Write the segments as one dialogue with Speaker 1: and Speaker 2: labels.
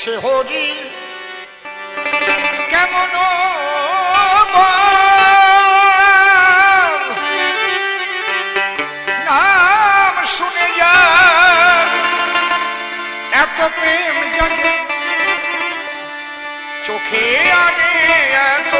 Speaker 1: সে হরি কেমন নাম শুনে যার এত প্রেম জাগে চোখে আনে এত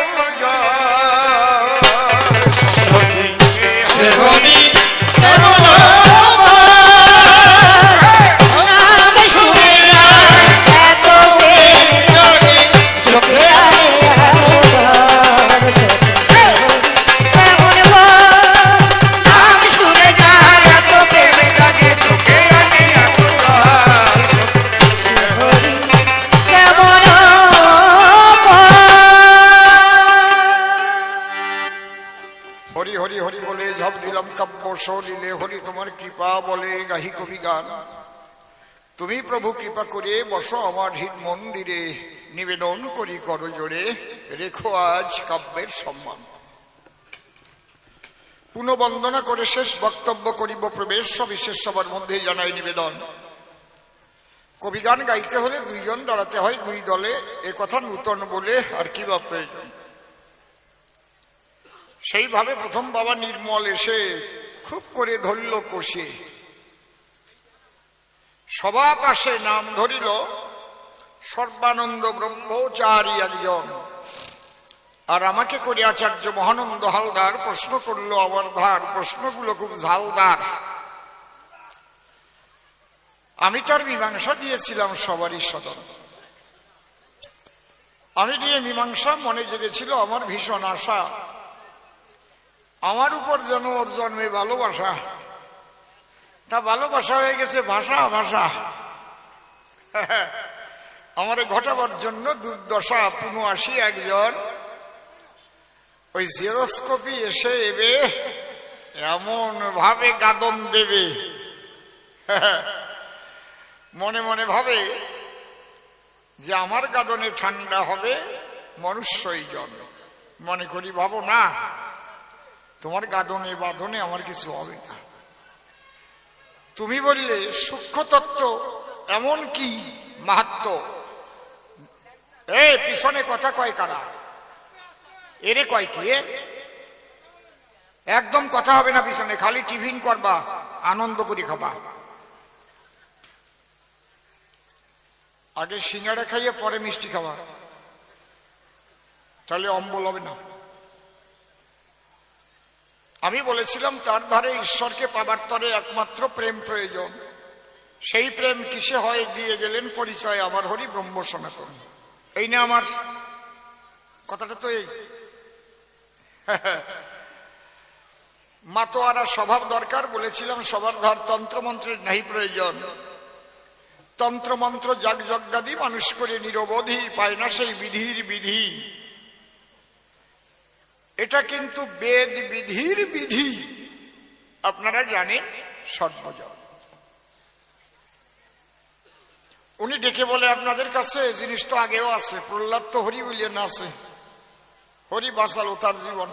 Speaker 1: লিলে হরি তোমার কৃপা বলে গাহি কবি গান। তুমি প্রভু কৃপা করে বসো আমার হৃদ মন্দিরে, নিবেদন করি করো জোরে রেখো আজ কাব্যের সম্মান। পুনঃ বন্দনা করে শেষ বক্তব্য করিব প্রবেশ সবিশেষ সবার মধ্যে জানাই নিবেদন। কবিগান গাইতে হলে দুইজন দাঁড়াতে হয় দুই দলে, এ কথা নূতন বলে আর কি বা প্রয়োজন। সেইভাবে প্রথম বাবা নির্মল এসে খুব করে ধরল কষে, সভা পাশে নাম ধরিল সর্বানন্দ ব্রহ্মচারী একজন, আর আমাকে করে আচার্য মহানন্দ হালদার প্রশ্ন করলো আমার ধার, প্রশ্নগুলো খুব ঝালদার। আমি তার মীমাংসা দিয়েছিলাম সবারই সদন। আমি দিয়ে মীমাংসা মনে জেগেছিল আমার ভীষণ আশা, আমার উপর যেন ওর জন্মে ভালোবাসা, তা ভালোবাসা হয়ে গেছে ভাষা ভাষা। আমারে ঘটাবার জন্য দুর্দশা। ৭৯ একজন ওই জেরক্স কপি এসে এবে এমন ভাবে গাদন দেবে, মনে মনে ভাবে যে আমার গাদনে ঠান্ডা হবে মনুষ্যই জন। মনে করি ভাবো না, তোমার গাদনে বাঁধনে আমার কিছু হবে না। তুমি বললে সূক্ষ্ম তত্ত্ব এমন কি মাহাত্ম, পিছনে কথা কয় কারা, এরে কয় কি, একদম কথা হবে না পিছনে, খালি টিফিন করবা, আনন্দ করে খাবা। আগে সিঙ্গাড়া খাইয়ে পরে মিষ্টি খাবা, তাহলে অম্বল হবে না। আমি বলেছিলাম তার ধারে ঈশ্বরকে পাবার তরে একমাত্র প্রেম প্রয়োজন। সেই প্রেম কিসে হয় দিয়ে গেলেন পরিচয় আমার হরি ব্রহ্ম সনাতন। এই না আমার কথাটা তো এই। মাতোয়ারা স্বভাব দরকার বলেছিলাম, সবার ধার তন্ত্রমন্ত্রের নাই প্রয়োজন। তন্ত্রমন্ত্র যাগযজ্ঞাদি মানুষ করে নিরবধি পায় না সেই বিধির বিধি। এটা কিন্তু বেদ বিধির বিধি, আপনারা জানেন সর্বজন। উনি ডেকে বলে আপনাদের কাছে জিনিস তো আগেও আছে, প্রহ্লাদ তো হরি বলিয়ে না আছে, হরি বাঁচালো তার জীবন।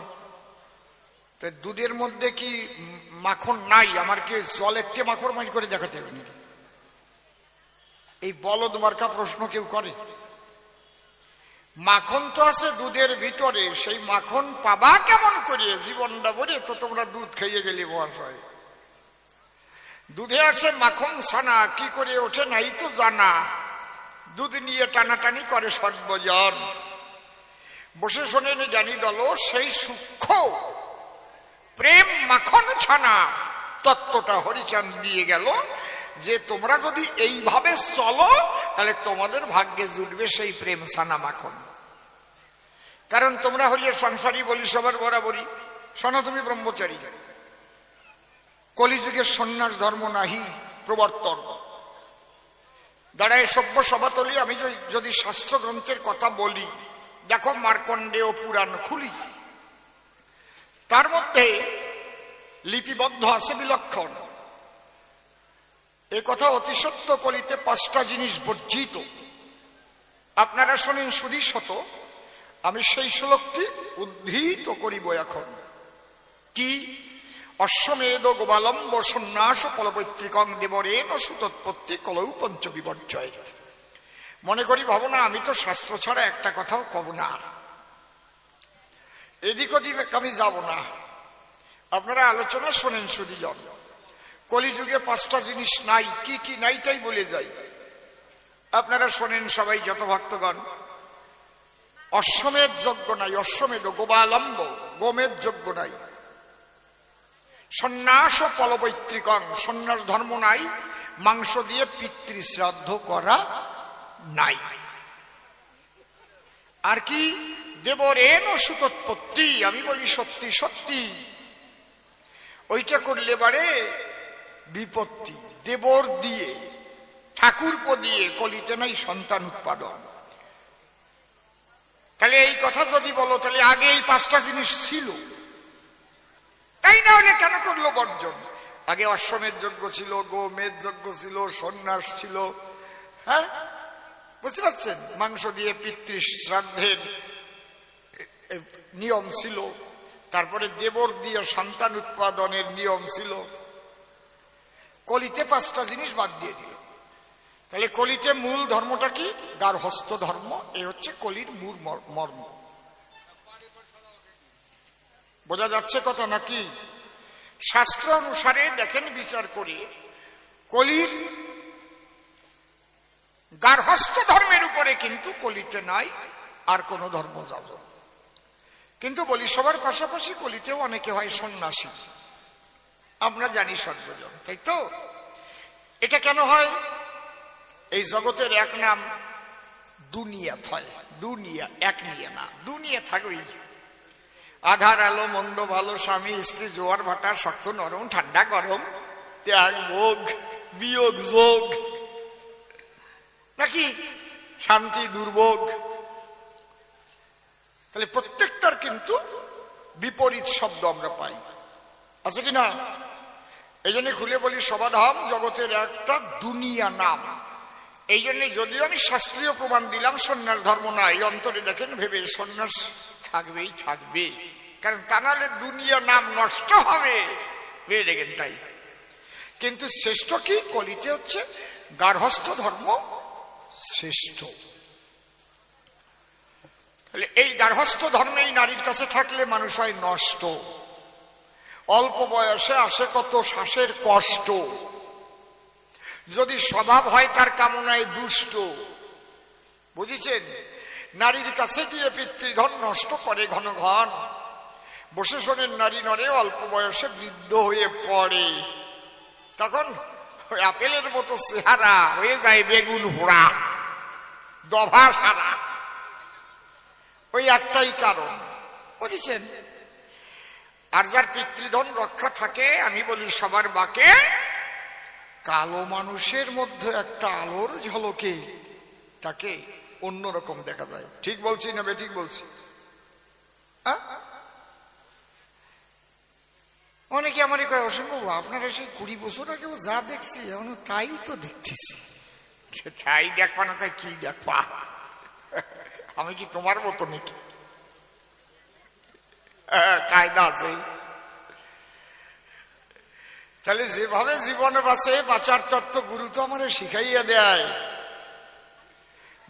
Speaker 1: দুধের মধ্যে কি মাখন নাই? আমার কি জল একটি মাখন মাঝ করে দেখাতে হবে নাকি? এই বলদ মার্কা প্রশ্ন কেউ করে? মাখন তো আছে দুধের ভিতরে, সেই মাখন পাবা কেমন করে? জীবনটা বলে তো তোমরা দুধ খাইয়ে গেলে মহাশয়। দুধে আছে মাখন ছানা, কি করে ওঠে নাই তো জানা। দুধ নিয়ে টানাটানি করে সর্বজন, বসে শোনেন জানি দল সেই সূক্ষ্ম প্রেম মাখন ছানা তত্ত্বটা হরিচাঁদ দিয়ে গেল যে তোমরা যদি এইভাবে চলো তাহলে তোমাদের ভাগ্যে জুটবে সেই প্রেম ছানা মাখন। কারণ তোমরা হলে সংসারী বলি সবার বরাবরই, সনাতনী ব্রহ্মচারী। কলিযুগের সন্ন্যাস ধর্ম নাহি প্রবর্তন। দাঁড়ায় সভ্য সভাতলি আমি যদি শাস্ত্র গ্রন্থের কথা বলি, দেখো মার্কণ্ডেয় পুরাণ খুলি, তার মধ্যে লিপিবদ্ধ আছে বিলক্ষণ এ কথা অতি সত্য কলিতে 5টা জিনিস বর্জিত। আপনারা শোনেন শুধু শত, আমি সেই শ্লোকটি উদ্ধৃত করিব এখন। কি? অশ্বমেধ গোবালম্ব সন্ন্যাস ফলপৈতৃকং দেবরেণ সুতৎপত্তি কলৌ পঞ্চ বিপর্যয়। মনে করি ভাবো না আমি তো শাস্ত্র ছাড়া একটা কথাও কব না, এদিক ওদিক আমি যাব না। আপনারা আলোচনা শোনেন শুধু জন। কলিযুগে 5টা জিনিস নাই, কি কি নাই তাই বলে যাই। আপনারা শোনেন সবাই, যত ভক্তগণ। অশ্বমেধ যজ্ঞ নাই, অশ্বমেধ গোবালম্ব, গোমেধ যজ্ঞ নাই। সন্ন্যাস পলবৈত্রিকং, সন্ন্যাস ধর্ম নাই। মাংস দিয়ে পিতৃ শ্রাদ্ধ করা নাই। আর কি? দেবরেণ সুতোৎপত্তি, আমি বলি সত্যি সত্যি, ওইটা করলে বারে বিপত্তি। দেবর দিয়ে, ঠাকুরপো দিয়ে কলিতে নাই সন্তান উৎপাদন। তাহলে এই কথা যদি বলো, তাহলে আগে এই 5টা জিনিস ছিল, তাই না হলে কেন করলো বর্জন? আগে অশ্বমেধ যজ্ঞ ছিল, গোমেধ যজ্ঞ ছিল, সন্ন্যাস ছিল, হ্যাঁ বুঝতে পারছেন? মাংস দিয়ে পিতৃ শ্রাদ্ধের নিয়ম ছিল, তারপরে দেবর দিয়ে সন্তান উৎপাদনের নিয়ম ছিল। কলিতে 5টা জিনিস বাদ দিয়ে দিল। তাহলে কলিতে মূল ধর্মটা কি? গার্হস্থ্য ধর্ম। এই হচ্ছে কলির মূল মর্ম। বোঝা যাচ্ছে কথা নাকি? শাস্ত্র অনুসারে দেখেন, বিচার করে কলির গার্হস্থ্য ধর্মের উপরে কিন্তু কলিতে নাই আর কোন ধর্ম যাবে। কিন্তু বলি সবার পাশাপাশি কলিতেও অনেকে হয় সন্ন্যাসী, আমরা জানি সর্বজন, তাই তো? এটা কেন হয়? এই জগতের এক নাম দুনিয়া হয়। দুনিয়া এক নিয়ে না, দুনিয়া থাকবেই। আধার আলো, মন্দ ভালো, স্বামী স্ত্রী, জোয়ার ভাটা, শক্ত নরম, ঠান্ডা গরম, ত্যাগ ভোগ, বিয়োগ যোগ, নাকি শান্তি দুর্ভোগ। তাহলে প্রত্যেকটার কিন্তু বিপরীত শব্দ আমরা পাই, আছে কি না? এই জন্য খুলে বলি, সবাধাম জগতের একটা দুনিয়া নাম। এই জন্য যদিও আমি শাস্ত্রীয় প্রমাণ দিলাম সন্ন্যাস ধর্ম নাই, অন্তরে দেখেন ভেবে সন্ন্যাস থাকবেই থাকবে, কারণ তা নাহলে দুনিয়া নাম নষ্ট হবে, ভেবে দেখেন তাই। কিন্তু শ্রেষ্ঠ কি? কলিতে হচ্ছে গার্হস্থ্য ধর্ম শ্রেষ্ঠ। তাহলে এই গার্হস্থ্য ধর্মেই নারীর কাছে থাকলে মানুষ হয় নষ্ট। অল্প বয়সে আসে কত শ্বাসের কষ্ট, যদি স্বভাব হয় তার কামনায় দুষ্ট। বুঝেছেন? নারীর কাছে গিয়ে পিতৃধন নষ্ট করে ঘন ঘন। বসে শোনেন, নারী নরে অল্প বয়সে বৃদ্ধ হয়ে পড়ে, তখন ওই আপেলের মতো চেহারা হয়ে যায় বেগুন হোড়া, দভা সারা। ওই একটাই কারণ, বুঝেছেন? আর যার পিতৃধন রক্ষা থাকে, আমি বলি সবার বাকে, কালো মানুষের মধ্যে একটা আলোর ঝলকে তাকে অন্যরকম দেখা যায়। ঠিক বলছি না বেঠিক বলছি? অনেকে আমার কয়, অসম্ভব আপনারা সেই 20 বছর আগে যা দেখছি এখন তাই তো দেখতেছি। তাই দেখবা না, তাই কি দেখবা? আমি কি তোমার মতো নাকি? কায়দা আছে। তাহলে যেভাবে জীবনে বাঁচে, বাঁচার তত্ত্ব গুরু তো আমার শিখাইয়া দেয়।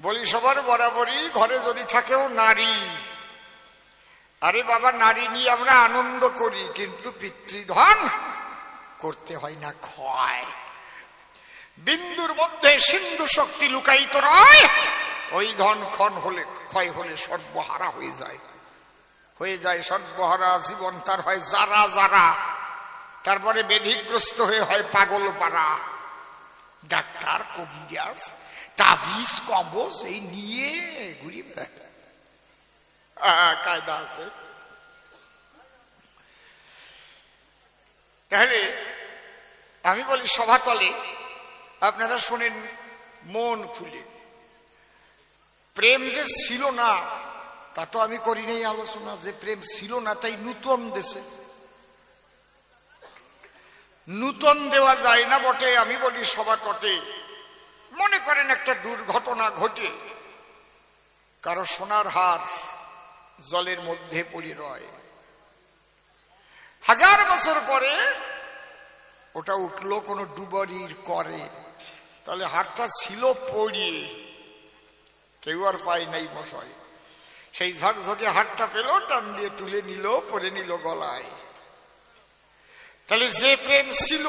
Speaker 1: বলি সবার বরাবরই ঘরে যদি থাকেও নারী, আরে বাবা, নারী নিয়ে আমরা আনন্দ করি, কিন্তু পিতৃধন করতে হয় না ক্ষয়। বিন্দুর মধ্যে সিন্ধু শক্তি লুকায়িত রয়, ওই ধন ক্ষয় হলে সর্বহারা হয়ে যায় সর্বহারা। জীবন তার হয় যারা যারা, তারপরে ব্যাধিগ্রস্ত হয়ে হয় পাগল পারা। ডাক্তার, কবিরাজ, তাবিজ, কবজ এই নিয়ে ঘুরি বেড়ায়, কায়দা আছে। তাহলে আমি বলি সভাতলে আপনারা শোনেন মন খুলে, প্রেম যে ছিল না তা তো আমি করি নাই আলোচনা। যে প্রেম ছিল না তাই নূতন দেশে নূতন দেওয়া যায় না বটে। আমি বলি সভা তটে, মনে করেন একটা দুর্ঘটনা ঘটে, কারো সোনার হার জলের মধ্যে পড়ে রয়, 1000 বছর পরে ওটা উঠলো কোনো ডুবরির করে, তাহলে হারটা ছিল পড়িয়ে, কেউ আর পায় নাই মশাই। সেই ঝকঝকে হাতটা পেল, টান দিয়ে তুলে নিল, পরে নিল গলায়। তাহলে যে প্রেম ছিল,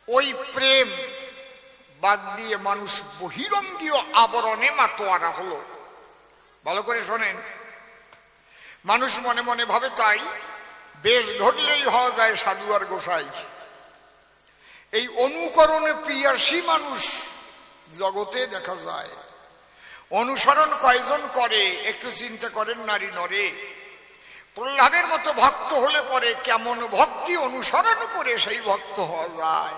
Speaker 1: ওই প্রেম বাদ দিয়ে মানুষ বহিরঙ্গীয় আবরণে মাতোয়ারা হলো। ভালো করে শোনেন, মানুষ মনে মনে ভাবে তাই বেশ ধরলেই হওয়া যায় সাধু আর গোসাই। এই অনুকরণে প্রিয়াসী মানুষ জগতে দেখা যায়। অনুসরণ কয়জন করে একটু চিন্তা করেন নারী নরে। প্রহ্লাদের মতো ভক্ত হলে পরে কেমন ভক্তি অনুসরণ করে সেই ভক্ত হওয়া যায়।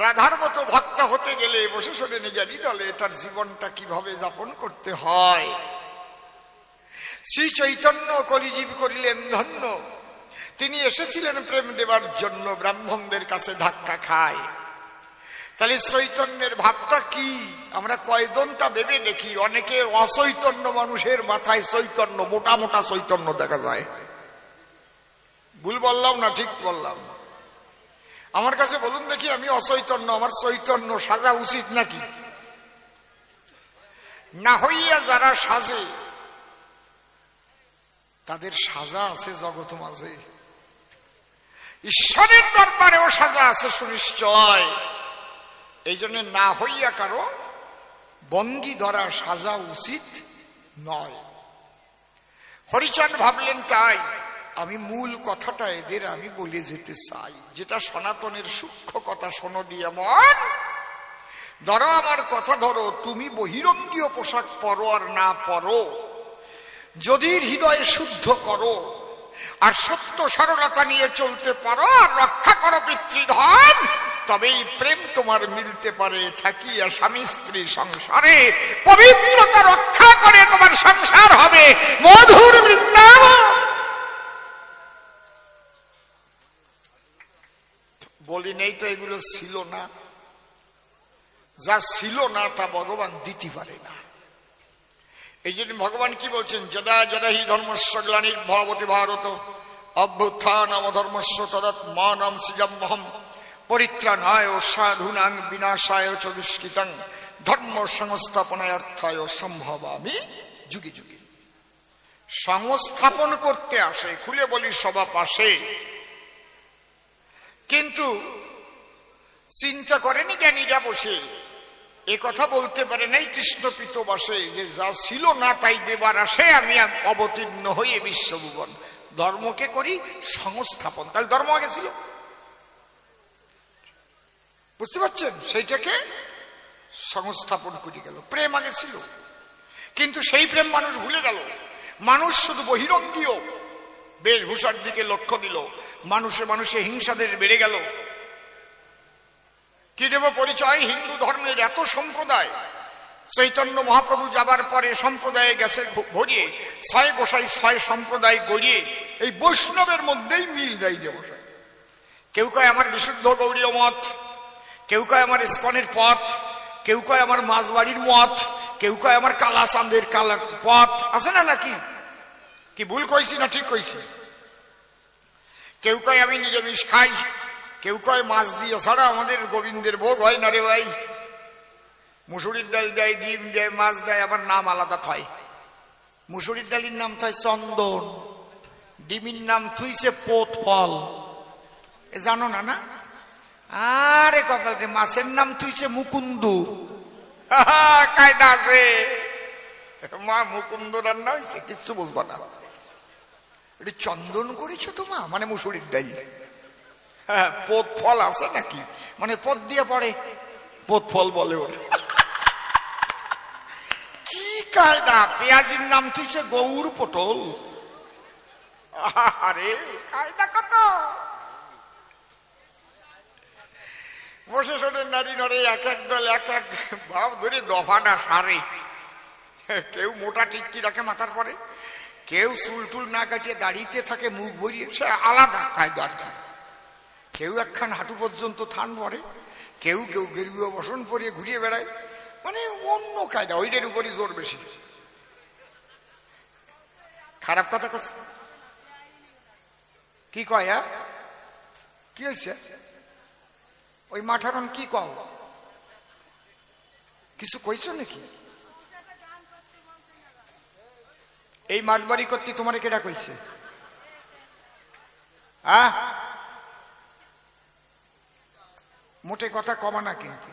Speaker 1: রাধার মতো ভক্ত হতে গেলে বসে শোনে নিজানি দলে তার জীবনটা কিভাবে যাপন করতে হয়। শ্রী চৈতন্য কলিজীব করিলেন ধন্য, তিনি এসেছিলেন প্রেম দেবার জন্য, ব্রাহ্মণদের কাছে ধাক্কা খায়। তাহলে চৈতন্যের ভাবটা কি আমরা কয়জন তা ভেবে দেখি। অনেকে অচৈতন্য মানুষের মাথায় চৈতন্য, মোটা মোটা চৈতন্য দেখা যায়। ভুল বললাম না ঠিক বললাম? আমার কাছে বলুন দেখি, আমি অচৈতন্য, আমার চৈতন্য সাজা উচিত নাকি? না হইয়া যারা সাজে তাদের সাজা আছে জগৎ মাঝে, ঈশ্বরের দরবারেও সাজা আছে সুনিশ্চয়। এই জন্য না হইয়া কারো বন্দী ধরা সাজা উচিত নয়। হরিচাঁদ ভাবলেন তাই আমি মূল কথাটা এদের আমি বলে যেতে চাই, যেটা সনাতনের সূক্ষ্ম কথা। শোনো দিয়ে মন, ধরো আমার কথা ধরো, তুমি বহিরঙ্গীয় পোশাক পরো আর না পরো, যদি হৃদয় শুদ্ধ করো আর সত্য সরলতা নিয়ে চলতে পারো আর রক্ষা করো পিতৃধন, তবেই প্রেম তোমার মিলতে পারে থাকিয়া স্বামী স্ত্রী সংসারে। পবিত্রতা রক্ষা করে তোমার সংসার হবে মধুর বৃন্দাবন। বলি নেই তো এগুলো ছিল না? যা ছিল না তা ভগবান দিতে পারে না। এই জন্য ভগবান কি বলছেন, যদা যদা হি ধর্মস্য গ্লানির্ভবতি ভারত অভ্যুত্থানম ধর্মস্য তদাত্মানম সৃজাম্যহম পরিত্রাণায় সাধূনাং বিনাশায় চ দুষ্কৃতং ধর্ম সংস্থাপনার্থায় সম্ভবামি যুগে যুগে। সংস্থাপন করতে আসে, খুলে বলি সবা পাশে, কিন্তু চিন্তা করেনি জ্ঞানীরা বসে। এ কথা বলতে পারে নাই কৃষ্ণপীত বাসে যে যা ছিল না তাই দেবার আসে আমি অবতীর্ণ হয়ে বিশ্বভুবন। ধর্মকে করি সংস্থাপন, তাহলে ধর্ম আগে ছিল, বুঝতে পারছেন? সেইটাকে সংস্থাপন করে গেল। প্রেম আগে ছিল, কিন্তু সেই প্রেম মানুষ ভুলে গেল। মানুষ শুধু বহিরঙ্গীয় বেশভূষার দিকে লক্ষ্য দিল। মানুষে মানুষে হিংসাদের বেড়ে গেল। কি দেব পরিচয়? হিন্দু ধর্মের এত সম্প্রদায়, চৈতন্য মহাপ্রভু যাবার পরে সম্প্রদায়ে গেছে ভরিয়ে, 6 গোসাই 6 সম্প্রদায় গড়িয়ে এই বৈষ্ণবের মধ্যেই মিল নাই যে বসায়। কেউ কয় আমার বিশুদ্ধ গৌড়ীয় মত, কেউ কয় আমার ইস্কনের পথ, কেউ কয় আমার মাঝবাড়ির মত, কেউ কয় আমার কালা চাঁদের কালার পথ। আছে না নাকি? কি ভুল কইছি না ঠিক কইছি? কেউ কয় আমি নিরামিষ খাই, কেউ কয় মাছ দিয়ে ছাড়া আমাদের গোবিন্দের ভোগ হয় না রে ভাই। মুসুরির ডাল দেয়, ডিম দেয়, মাছ দেয়, আবার নাম আলাদা থয়। মুসুরির ডালির নাম থয় চন্দন, ডিমির নাম থুইছে পোত ফল, এ জানো না? না আরে কপালকে মাছের নাম থুইছে মুকুন্দু। কায়দা আছে, মা মুকুন্দ রান্না হয়েছে, কিচ্ছু বুঝবা না। এটা চন্দন করেছো তো মা, মানে মুসুরির ডাল। হ্যাঁ, পোত ফল আছে নাকি, মানে পদ দিয়ে পড়ে, পোত ফল বলে ওরা। কি কায়দা! পেঁয়াজির নাম তুইছে গৌর পটল। আরে কায়দা কত! বসে শোনেন নারী নরে এক এক দল এক এক ভাব ধরে দফাটা সারে। কেউ মোটা টিক্কি রাখে মাথার পরে, কেউ চুল টুল না কাটিয়ে দাঁড়িয়ে থাকে মুখ ভরিয়ে, সে আলাদা কায়দার। কেউ একখান হাঁটু পর্যন্ত থান পরে, কেউ কেউ গেরুয়া বসন পরিয়ে ঘুরিয়ে বেড়ায়, মানে অন্য কায়দা, ওইটার উপরই জোর বেশি। খারাপ কথা করছে? কি কয়? কি হয়েছে? ওই মাঠারন কি কও? কিছু কইছো নাকি? এই মাতবাড়ি করতে তোমার কেডা কইছে? মোটে কথা কবা না, কিন্তু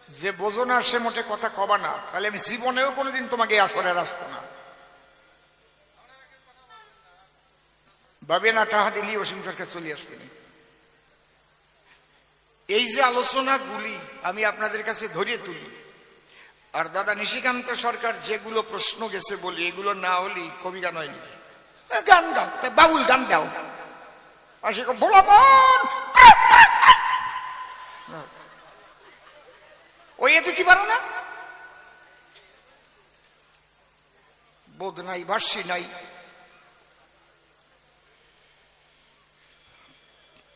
Speaker 1: যে বোঝো না সে মোটে কথা কবা না, তাহলে আমি জীবনেও কোনোদিন তোমাকে আসরে আসবো না। ভাবে না টাকা দিলি অসীম সরকার চলে আসবে। এই যে আলোচনাগুলি আমি আপনাদের কাছে ধরিয়ে তুলি, আর দাদা নিশিকান্ত সরকার যেগুলো প্রশ্ন গেছে বলি, এগুলো না হলি কবি গান হয়নি। গান দাও, বাবুল গান দাও, আসে ভোলামন ওই এ দিতে পারো না? বোধ নাই, ভাষ্যি নাই।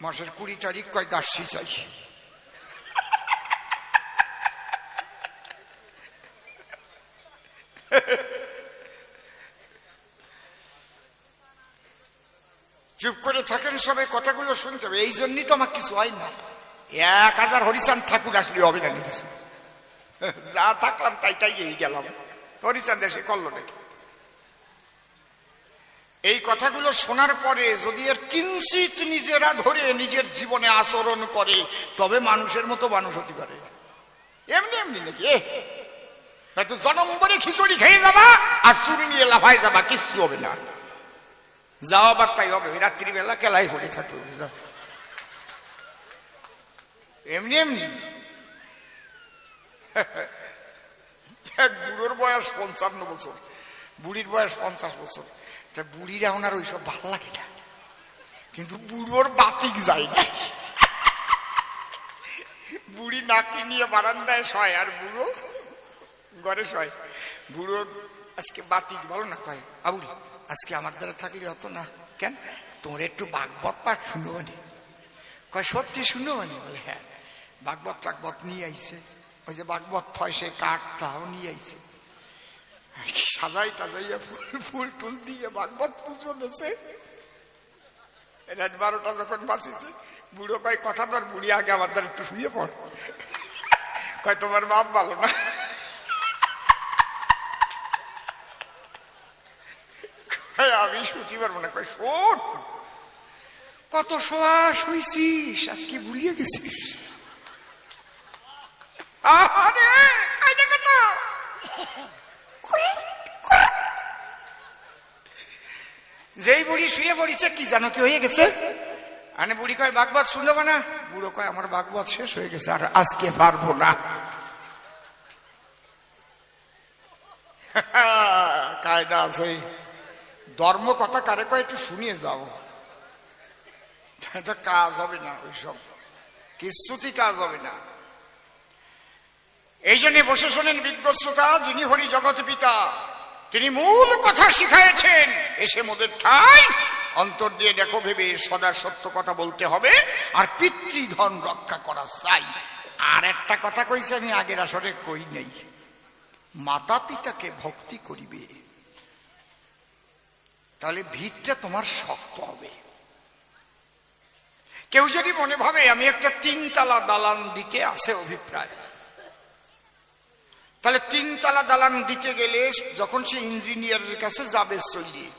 Speaker 1: মাসের 20 তারিখ কয় দাসী চাই। চুপ করে থাকেন সবাই, কথাগুলো শুনতে হবে। এই জন্যই তো আমার কিছু হয় না। 1000 হরিচাঁদ ঠাকুর আসলে হবে না কিছু। যা থাকলাম তাই তাই গেলাম। হরিচাঁদ এসে করলো নাকি? এই কথাগুলো শোনার পরে যদি এর কিঞ্চিত নিজেরা ধরে নিজের জীবনে আচরণ করে, তবে মানুষের মতো মানুষ হতে পারে। এমনি এমনি নাকি হয়তো জনম করে খিচুড়ি খেয়ে যাবা আর চুরি নিয়ে লাফাই যাবা, কিচ্ছু হবে না। যাওয়া আবার তাই হবে, রাত্রিবেলা কেলাই পড়ে থাকবে। এমনি এমনি এক বুড়োর বয়স 55 বছর, বুড়ির বয়স 50 বছর। তা বুড়ির এখন আর ওইসব ভাল লাগে না, কিন্তু বুড়োর বাতিক যায় না। বুড়ি নাকি নিয়ে বারান্দায় শয় আর বুড়ো ঘরে শয়। বুড়োর আজকে বাতিক ভালো না, কয় আবুড়ি আজকে আমার দ্বারা থাকলে হতো না। কেন? তোমার একটু বাগবত পাঠ শুনো মানে? কয় সত্যি শুনো মানে? বলে হ্যাঁ। বাগবত টাকবত নিয়ে আইছে, ওই যে বাগবত থয় সে কাঠ তাও নিয়ে আইছে, সাজাই টাজাইয়া ফুল টুল দিয়ে বাগবত পুজো দিয়েছে। রাত 12টা যখন বাঁচিছে, বুড়ো কয় কথা বল। বুড়ি আগে আমার দ্বারা একটু শুয়ে পড়। কয় তোমার বাপ ভালো না? আমি শুতে পারবো না। কয় শোন, কত শোয়া শুইছিস, আজকে ভুলিয়ে গেছিস। যেই বুড়ি শুয়ে পড়িছে, কি জানো কি হয়ে গেছে? আনে বুড়ি কয় বাগবত শুনলো না? বুড়ো কয় আমার বাগবত শেষ হয়ে গেছে, আর আজকে পারবো না। কায়দা আছে। ধর্ম কথা কারে কয় একটু শুনিয়ে যাও, কাজ হবে না, ওইসব কিছুতেই কাজ হবে না। এই জন্য বসে শোনেন বিজ্ঞ শ্রোতা, যিনি হরি জগৎ পিতা, তিনি মূল কথা শিখাইছেন। এসে মোদের ঠাই অন্তর দিয়ে দেখো ভেবে সদা সত্য কথা বলতে হবে, আর পিতৃধন রক্ষা করা চাই। আর একটা কথা কইছে, আমি আগের আসরে কই নেই, মাতা পিতাকে ভক্তি করিবে, তাহলে ভিতটা তোমার শক্ত হবে। কেউ যদি মনে ভাবে আমি একটা 3 তলা দালান দিতে আছে অভিপ্রায়, তাহলে 3 তলা দালান দিতে গেলে যখন সে ইঞ্জিনিয়ারের কাছে যাবে, চলিয়ে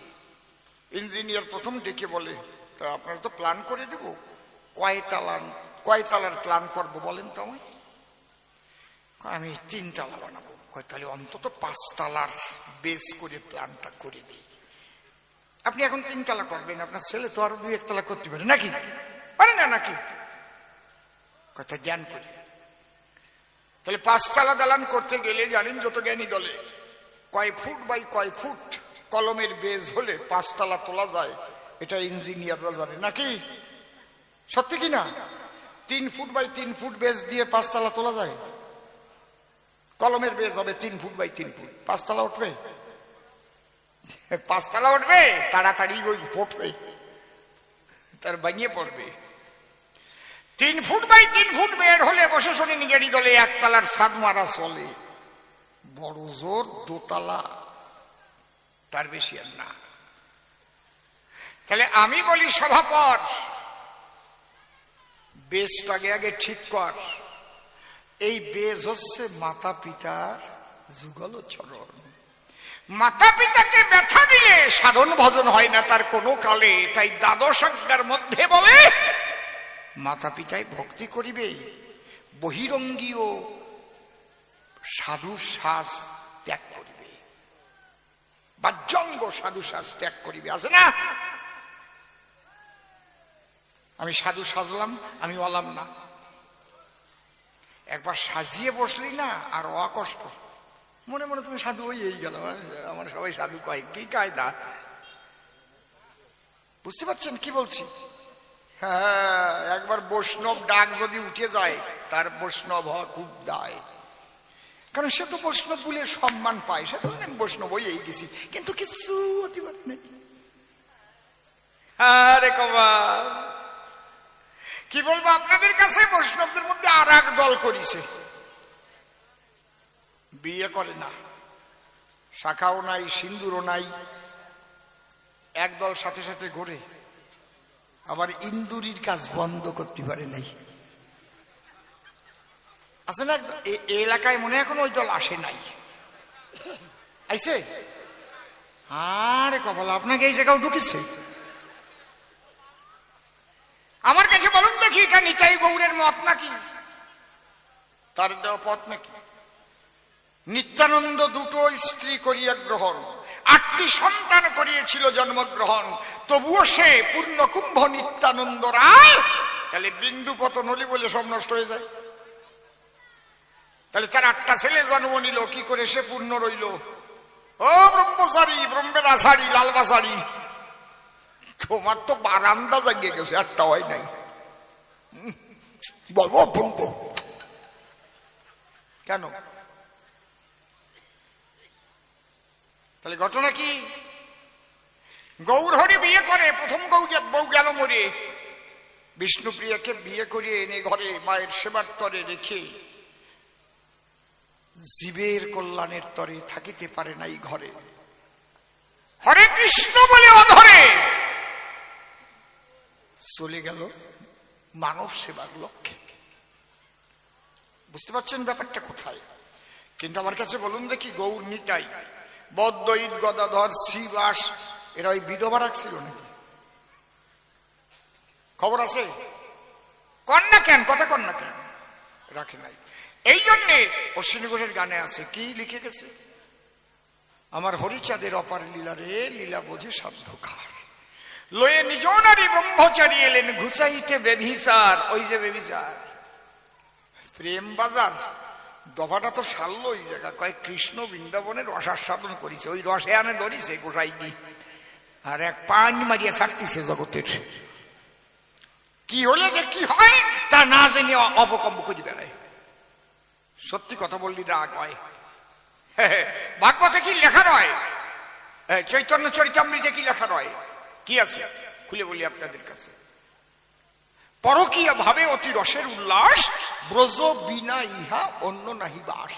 Speaker 1: ইঞ্জিনিয়ার প্রথম ডেকে বলে, তা আপনারা তো প্ল্যান করে দেব, কয় তালার প্ল্যান করবো বলেন তো আমায়? আমি 3 তলা বানাবো। কয় তাহলে অন্তত 5 তলার বেস করে প্ল্যানটা করে দিই। আপনি এখন 3 তলা করবেন, আপনার ছেলে তো আরো 2-1 তলা করতে পারে নাকি? পারে না নাকি? কথা জ্ঞান করে। তাহলে 5 তলা দালান করতে গেলে জানেন যত জ্ঞানী দলে কয় ফুট বাই কয় ফুট কলমের বেজ হলে 5 তলা তোলা যায়, এটা ইঞ্জিনিয়াররা জানে নাকি? সত্যি কি না? 3 ফুট বাই 3 ফুট বেজ দিয়ে 5 তলা তোলা যায়? কলমের বেজ হবে 3 ফুট বাই 3 ফুট, 5 তলা উঠবে? 5 তলা উঠবে? তাড়াতাড়ি ওই ফুটবে, তার ভাঙিয়ে পড়বে। 3 ফুট বাই 3 ফুট বেড হলে বসে শোনেন জ্ঞানী দলে 1 তলার ছাদ মারা চলে, বড় জোর 2 তলা, তার বেশি আর না। তাহলে আমি বলি সভাপর, বেসটাকে আগে ঠিক কর, এই বেজ হচ্ছে মাতা পিতার যুগল চরণ। মাতা পিতাকে ব্যথা দিলে সাধন ভজন হয় না তার কোনো কালে। তাই দ্বাদশ আজ্ঞার মধ্যে বলে মাতা পিতায় ভক্তি করিবে, বহিরঙ্গীয় সাধু শ্বাস ত্যাগ করিবে, বাহ্যঙ্গ সাধু শ্বাস ত্যাগ করিবে। আছে না? আমি সাধু সাজলাম, আমি অলাম না। একবার সাজিয়ে বসলি না আর অকষ্ট, মনে মনে তুমি সাধু হয়েই গেল। আমার সবাই সাধু কয়, কি কায়দা! বুঝতে পারছেন কি বলছি? হ্যাঁ, একবার বৈষ্ণব ডাক যদি উঠে যায় তার বৈষ্ণব হওয়া খুব দায়। কারণ সে তো বৈষ্ণব বলে সম্মান পায়, সে তো আমি বৈষ্ণব হয়েই গেছি, কিন্তু কিছু অতিবাদ নেই। আরে কমাল! কি বলবো আপনাদের কাছে, বৈষ্ণবদের মধ্যে আর এক দল করেছে, বিয়ে করে না, শাখাও নাই, সিন্দুরও নাই, একদল সাথে সাথে ঘোরে, আবার ইন্দুরির কাজ বন্ধ করতে পারে নাই। আছে না? এই এলাকায় মনে এখন ওই দল আসে নাই, আইছে? আরে কপাল, আপনাকে এই জায়গাও ঢুকেছে। আমার কাছে বলুন দেখি, এটা নিতাই গৌরের মত নাকি তার দেওয়া পথ নাকি? নিত্যানন্দ দুটো স্ত্রী করিয়া গ্রহণ, 8টি সন্তান করিয়েছিল জন্মগ্রহণ, তবুও সে পূর্ণ কুম্ভ নিত্যানন্দ রায়। তাহলে বিন্দু পতন হলি বলে সব নষ্ট হয়ে যায়? তাহলে তার 8টা ছেলে জন্ম নিল, কি করে সে পূর্ণ রইল? ও ব্রহ্মচারী, ব্রহ্মের আষাঢ়ি, লাল বাসাড়ি, তোমার তো বারান্দা জাগিয়ে গেছে, একটা হয় নাই। বলবো ব্রহ্ম কেন? তাহলে ঘটনা কি? গৌর হরি বিয়ে করে, প্রথম বউ গেল মরে, বিষ্ণুপ্রিয়াকে বিয়ে করিয়ে এনে ঘরে মায়ের সেবার তরে রেখে জীবের কল্যাণের তরে থাকিতে পারে নাই ঘরে। হরে কৃষ্ণ বলে অধরে চলে গেল মানব সেবার লক্ষ্যে। বুঝতে পারছেন ব্যাপারটা কোথায়? কিন্তু আমার কাছে বলুন দেখি, গৌর নিতাই, বদ্বৈত, গদাধর, শ্রীবাস, এরা ওই বিধবা রাখছিল নাকি? খবর আছে? কন্যা কেন, কথা কন্যা কেন রাখে নাই? এই জন্যে অশ্বিনী ঘোষের গানে আছে, কি লিখে গেছে? আমার হরিচাঁদের অপার লীলা রে, লীলা বোঝে সাধ্যকার, লয়ে নিজ নারী ব্রহ্মচারী এলেন ঘুচাইতে বেভিচার। ওই যে বেভিচার, প্রেম বাজার দফাটা তো সারলো ওই জায়গা, কয়েক কৃষ্ণ বৃন্দাবনের রসাস্বাদন করেছে, ওই রসে আনে ধরিছে গোসাইনি, আর এক পান মারিয়া ছাড়তিছে জগতের। কি হলে যে কি হয় তা না জেনে অপকম্প করি বেড়ায়। সত্যি কথা বললি রাগ হয়। ভাগবতে কি লেখা রয়, চৈতন্য চরিতামৃতে কি লেখা রয়, কি আছে খুলে বলি আপনাদের কাছে। পরকীয়া ভাবে অতি রসের উল্লাস, ব্রজ বিনা ইহা অন্য নাহি বাস।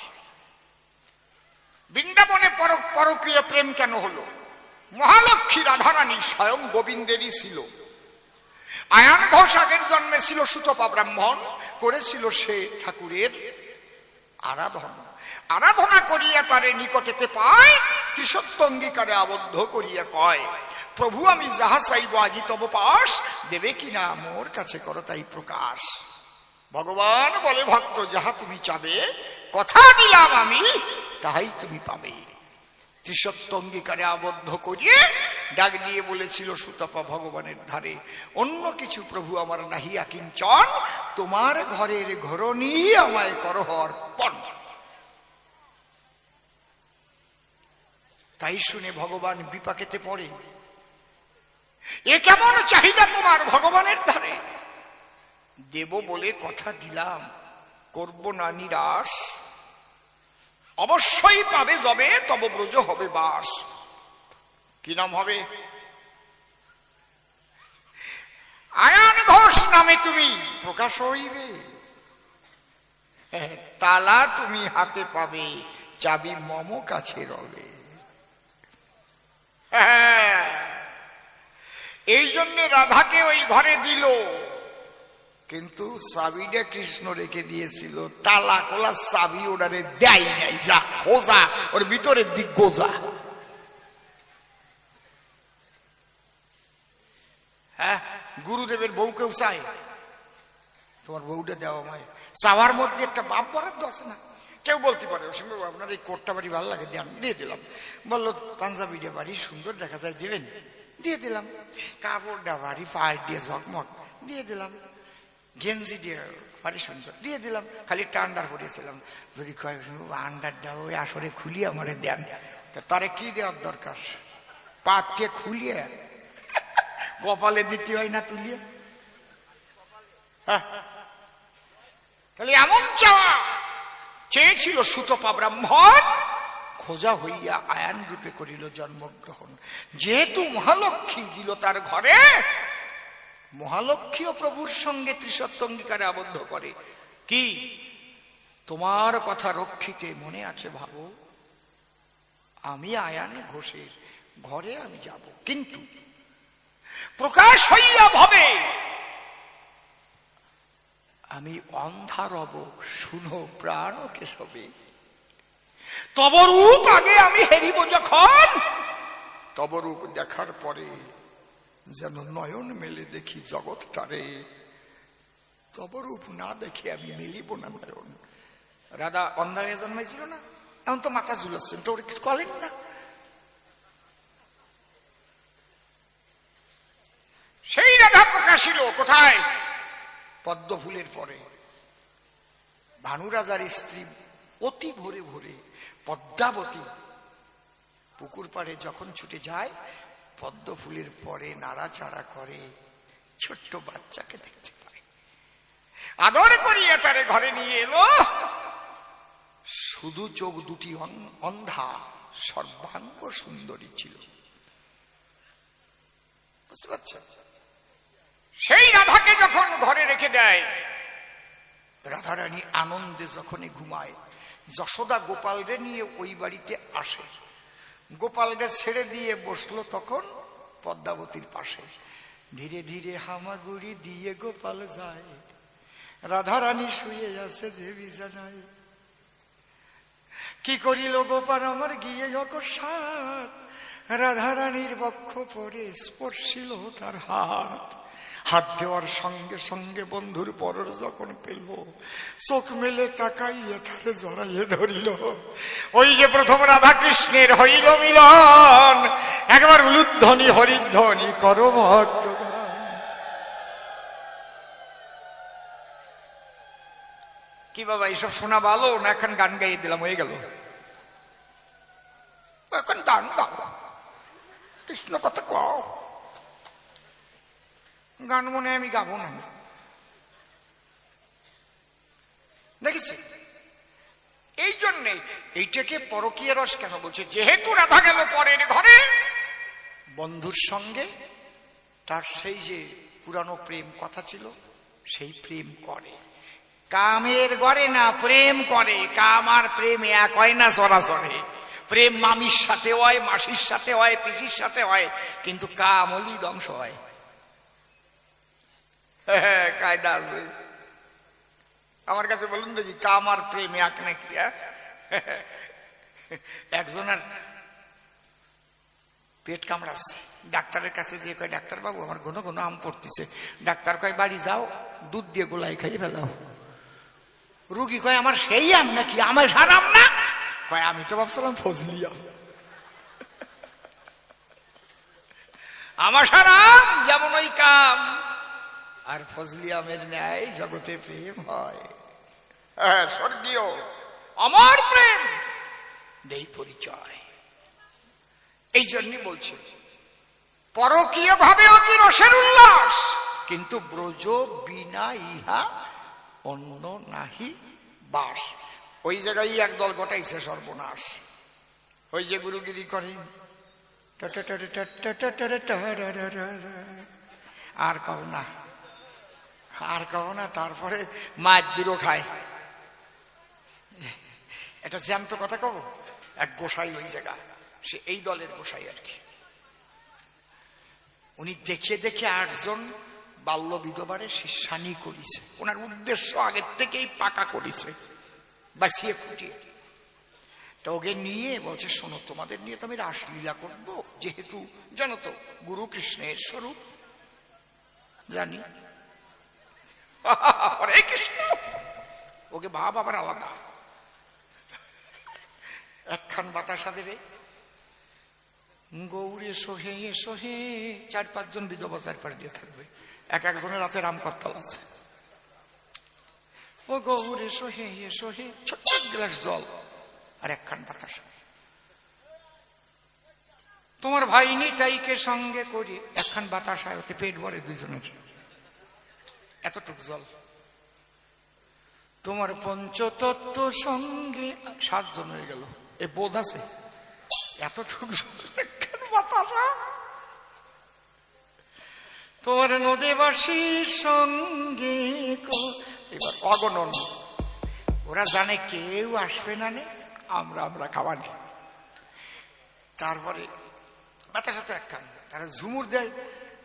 Speaker 1: বৃন্দাবনে পরকীয়া প্রেম কেন হলো? মহালক্ষ্মী রাধারানী স্বয়ং গোবিন্দেরই ছিল। আয়ান ঘোষ আগের জন্মে ছিল সুতপা ব্রাহ্মণ, করেছিল সে ঠাকুরের আরাধনা করিয়া তারে নিকটেতে পায়, ত্রিসত্য অঙ্গীকারে আবদ্ধ করিয়া কয়, প্রভু আমি যাহা চাইব আজি তব পাশ, দেবে কিনা মোর কাছে করো তাই প্রকাশ। ভগবান বলে, ভক্ত যাহা তুমি চাবে, কথা দিলাম আমি তাহাই তুমি পাবে। ত্রিসত্য অঙ্গীকারে আবদ্ধ করিয়ে ডাক দিয়ে বলেছিল সুতপা ভগবানের ধারে, অন্য কিছু প্রভু আমার নাহিয়া কিঞ্চন, তোমার ঘরের ঘরণী আমায় করহ অর্পণ। তাই শুনে ভগবান বিপাকেতে পড়ে, এ কেমন চাহিদা তোমার ভগবানের ধারে? দেব বলে কথা দিলাম, করব না নিরাশ, অবশ্যই পাবে যবে তব ব্রজ হবে বাস। কি নাম হবে? আয়ান ঘোষ নামে তুমি প্রকাশ হইবে, তালা তুমি হাতে পাবে, চাবি মম কাছে রবে। এই জন্য রাধাকে ওই ঘরে দিল, কিন্তু চাবিটা কৃষ্ণ রেখে দিয়েছিল, তালা খোলা চাবি ওটারে দেয় নাই। যা খোঁজা ওর ভিতরের দিক গোজা। হ্যাঁ, গুরুদেবের বউ কেউ চায়? তোমার বউটা দেওয়া আমায়। চাওয়ার মধ্যে একটা বাপ বরাদ্দ আছে না? কেউ বলতে পারে আপনার এই কোটটা বাড়ি ভালো লাগে, দেন, দিয়ে দিলাম। বললো পাঞ্জাবিটা বাড়ি সুন্দর দেখা যায়, দেবেন, দিয়ে দিলাম। কাপড়টা বাড়ি পায়ে দিয়ে ঝকমক, দিয়ে দিলাম। গেঞ্জি দিয়ে বাড়ি সুন্দর, দিয়ে দিলাম। খালি একটা আন্ডার পরিয়েছিলাম, যদি কয়েক আন্ডারটা ওই আসরে খুলিয়ে আমারে দেন। তারে কি দেওয়ার দরকার? পাতকে খুলিয়ে কপালে দিতে হয় না তুলিয়ে? তাহলে এমন চাওয়া চেয়েছিল সুতপা ব্রাহ্মণ, খোঁজা হইয়া আয়ান রূপে করিল জন্মগ্রহণ। যেহেতু মহালক্ষ্মী দিল তার ঘরে, মহালক্ষ্মীও প্রভুর সঙ্গে ত্রিসত্য অঙ্গীকারে আবদ্ধ করে। কি তোমার কথা রক্ষিতে মনে আছে ভাবো, আমি আয়ান ঘোষের ঘরে আমি যাব, কিন্তু প্রকাশ হইয়া ভাবে আমি অন্ধা রব, শুনো প্রাণ কেশবে। তব রূপ আগে আমি হেরিব যখন, তব রূপ দেখার পরে যেন নয়ন মেলে দেখি জগৎটারে, তব রূপ না দেখে আমি মেলিব না নয়ন। রাধা অন্ধা হয়ে জন্মাইছিল না? এখন তো মাথা ঝুলাচ্ছেন, তো ওর কিছু কলেন না? সেই রাধা প্রকাশিল কোথায়? পদ্ম ফুলের পরে। ভানুরাজার স্ত্রী অতি ভোরে ভোরে পদ্মাবতী পুকুর পাড়ে যখন ছুটে যায়, পদ্ম ফুলের পরে নাড়াচাড়া করে, ছোট্ট বাচ্চাকে দেখতে পায়। আদর করিয়া তারে ঘরে নিয়ে এলো। শুধু চোখ দুটি অন্ধা, সর্বাঙ্গ সুন্দরী ছিল। বুঝতে পারছেন? সেই রাধাকে যখন ঘরে রেখে দেয়, রাধারানী আনন্দে যখনই ঘুমায়, যশোদা গোপালরে নিয়ে ওই বাড়িতে আসে। গোপালকে ছেড়ে দিয়ে বসলো তখন পদ্মাবতীর পাশে। ধীরে ধীরে হামাগুড়ি দিয়ে গোপাল যায়, রাধারানী শুয়ে আছে যে বিছানায়। কি করিল গোপাল আমার গিয়ে অকস্মাৎ, রাধারানীর বক্ষ পরে স্পর্শিল তার হাত। হাত দেওয়ার সঙ্গে সঙ্গে বন্ধুর পরর যখন পেল, চোখ মেলে তাকাইয়া তারে জড়াইয়ে ধরিল। ওই যে প্রথম রাধা কৃষ্ণের হইল মিলন, একবার উলুধ্বনি হরিধ্বনি কর ভক্ত। কি বাবা এইসব শোনা ভালো না? এখন গান গাইয়ে দিলাম, হয়ে গেল। এখন গান গাও, কৃষ্ণ কথা কও। গান মনে আমি গাবো না, দেখেছি। এই জন্যে এইটাকে পরকীয়া রস কেন বলছে? যেহেতু রাধা গেল পরের ঘরে, বন্ধুর সঙ্গে তার সেই যে পুরানো প্রেম কথা ছিল, সেই প্রেম করে। কামের ঘরে না প্রেম করে। কাম আর প্রেম এক হয় না সরাসরি। প্রেম মামির সাথে হয়, মাসির সাথে হয়, পিসির সাথে হয়, কিন্তু কাম হলেই ধ্বংস হয়। কায়দা আছে আমার কাছে, বলুন দেখি, কাম আর প্রেম এক নাকি? একজনের পেট কামড়াচ্ছে, ডাক্তারের কাছে যে কয়, ডাক্তার বাবু আমার ঘন ঘন আম পড়তেছে। ডাক্তার কয় বাড়ি যাও, দুধ দিয়ে গোলাই খাইয়ে ফেলাও। রুগী কয় আমার সেই আম নাকি? আমার সারাম না? কয় আমি তো ভাবছিলাম ফজলি আম। আমার সারাম যেমন ওই কাম, আর ফজলি আমের ন্যায় জগতে প্রেম হয়। হ্যাঁ, স্বর্গীয় আমার প্রেম নেই পরিচয়। এই জন্যই বলছে পরকীয় ভাবে অতি রসের উল্লাস, কিন্তু ব্রজ বিনা ইহা অন্য নাহি বাস। ওই জায়গায় একদল গোটাইছে সর্বনাশ। ওই যে গুরুগিরি করে, আর কব না, আর কব না। তারপরে মাছ দূরও খায়। এটা জ্যান্ত কথা কব। এক গোসাই ওই জায়গা, সে এই দলের গোসাই আর কি। উনি দেখে দেখে 8 জন বাল্য বিধবারে শিষ্যানি করেছে, ওনার উদ্দেশ্য আগের থেকেই পাকা করেছে, বাঁচিয়ে ফুটিয়ে। তো ওকে নিয়ে বলছে, শোনো, তোমাদের নিয়ে তো আমি রাসলীলা করবো, যেহেতু জানো তো গুরু কৃষ্ণের স্বরূপ, জানি। হরে কৃষ্ণ। ওকে ভাব আবার আলাদা। একখান বাতাসা দেবে, গৌরে সোহে সোহে, 4-5 জন বিধবা চারপাশ দিয়ে থাকবে, এক একজনের হাতে রামকর্তাল আছে। ও গৌরে সোহে সোহে, ছোট্ট গ্লাস জল আর একখান বাতাসা। তোমার ভাই নিতাইকে সঙ্গে করে একখান বাতাসায়, ওতে পেট ভরে 2 জনের, এতটুক জল। তোমার পঞ্চতত্ত্ব সঙ্গে 7 জন হয়ে গেল, এ বোধ আছে, এতটুক জল একখান বাতাসা। তোমার নদীবাসীর সঙ্গে, এবার অগণন। ওরা জানে কেউ আসবে না, আমরা খাওয়ানি। তারপরে বাতাসা তো একখান, তারা ঝুমুর দেয়,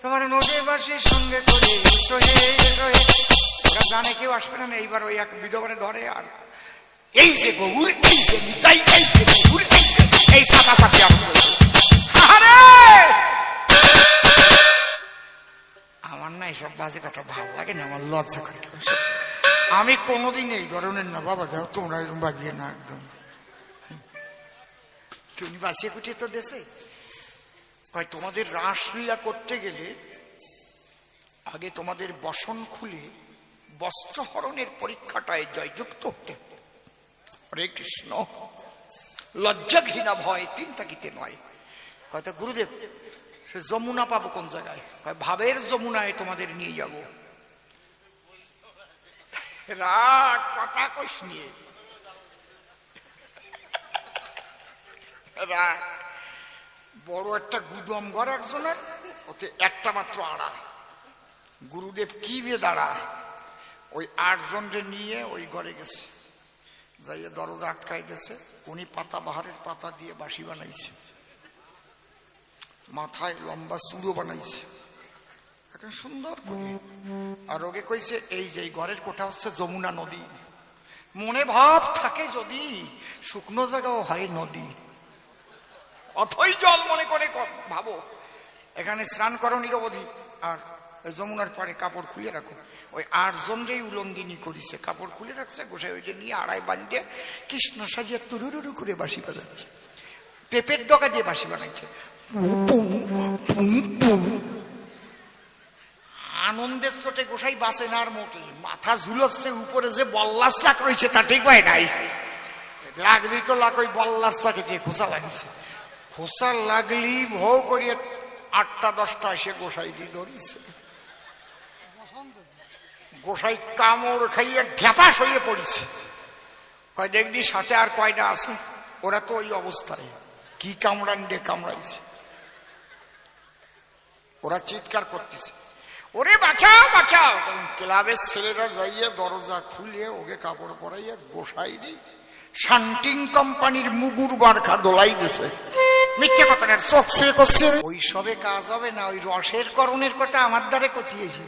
Speaker 1: তোমার নদীবাসীর সঙ্গে করে সোহে সোহে। ওরা জানে কেউ আসবে না, এইবার ওই এক বিধবারে ধরে, আর এই যে গৌর, এই যে নিতাই, এই যে গৌর, এই চাপাচাপি আরম্ভ হয়েছে। আমার না এসব বাজে কথা ভালো লাগে না, আমার লজ্জা করে। আমি কোনোদিন এই ধরনের না, বাবা যাও তোমরা এরকম বাজিয়ে না, একদম তুমি বাঁচিয়ে কুটিয়ে তো দেশে কয়, তোমাদের রাসলীলা করতে গেলে আগে তোমাদের বসন খুলে বস্ত্রহরণের পরীক্ষাটায় জয়যুক্ত হতে হবে। হরে কৃষ্ণ। লজ্জা ঘৃণা ভয় 3 থাকিতে নয়। কয়টা গুরুদেব, সে যমুনা পাবো কোন জায়গায়? কয় ভাবের যমুনায় তোমাদের নিয়ে যাব। রাগ কথা কইস নিয়ে রাগ। বড় একটা গুদম ঘর একজনের, ওতে একটা মাত্র আড়া। গুরুদেব কি বেদাড়া, ওই 8 জনকে নিয়ে ওই ঘরে গেছে, যাইয়ে দরজা আটকাই গেছে। উনি পাতা বাহারের পাতা দিয়ে বাঁশি বানাইছে, মাথায় লম্বা চুড়ো বানাইছে এখন সুন্দর করে। আর ওকে কইছে, এই যে ঘরের কোঠা হচ্ছে যমুনা নদী, মনে ভাব থাকে যদি শুকনো জায়গাও হয় নদী, অথই জল মনে করে ভাবো, এখানে স্নান করো নিরবধি, আর যমুনার পাড়ে কাপড় খুলে রাখো। ওই 8 জনরেই উলঙ্গিনী করিছে, কাপড় খুলে রাখছে, গোসাই ওইটা নিয়ে আড়াই বান্ধিয়ে কৃষ্ণ সাজিয়ে তুরুরু করে বাঁশি বাজাচ্ছে, পেঁপের ডগা দিয়ে বাঁশি বানাইছে। আনন্দের চোটে গোসাই বাঁচে না আর মোটে, মাথা ঝুলচ্ছে, উপরে যে বল্লার চাক রয়েছে তা ঠিক পায় নাই। লাগবি তো লাগ, ওই বল্লার চাকে যে খোঁচা লাগিছে, খোঁচা লাগলি ভৌ করিয়ে 8টা-10টা এসে গোসাই দিয়ে ধরিছে। গোসাই কামড় খাইয়ে ঢেপাস হইয়ে পড়িছে। কয় দেখবি সাথে আর কয়টা আছে? ওরা তো ওই অবস্থায়, কি কামড়ান দিয়ে কামড়াইছে। ওরা চিৎকার করতেছে, ওরে বাঁচাও বাঁচাও। তখন ক্লাবের ছেলেরা যাইয়ে দরজা খুলে ওকে কাপড় পরাইয়া গোসাই দি শান্টিং কোম্পানির মুগুর বারখা দোলাই দিছে। মিথ্যে কথা না, চোখ শুয়ে করছে। ওই সবে কাজ হবে না, ওই রসের করণের কথা আমার দ্বারে কটিয়েছি।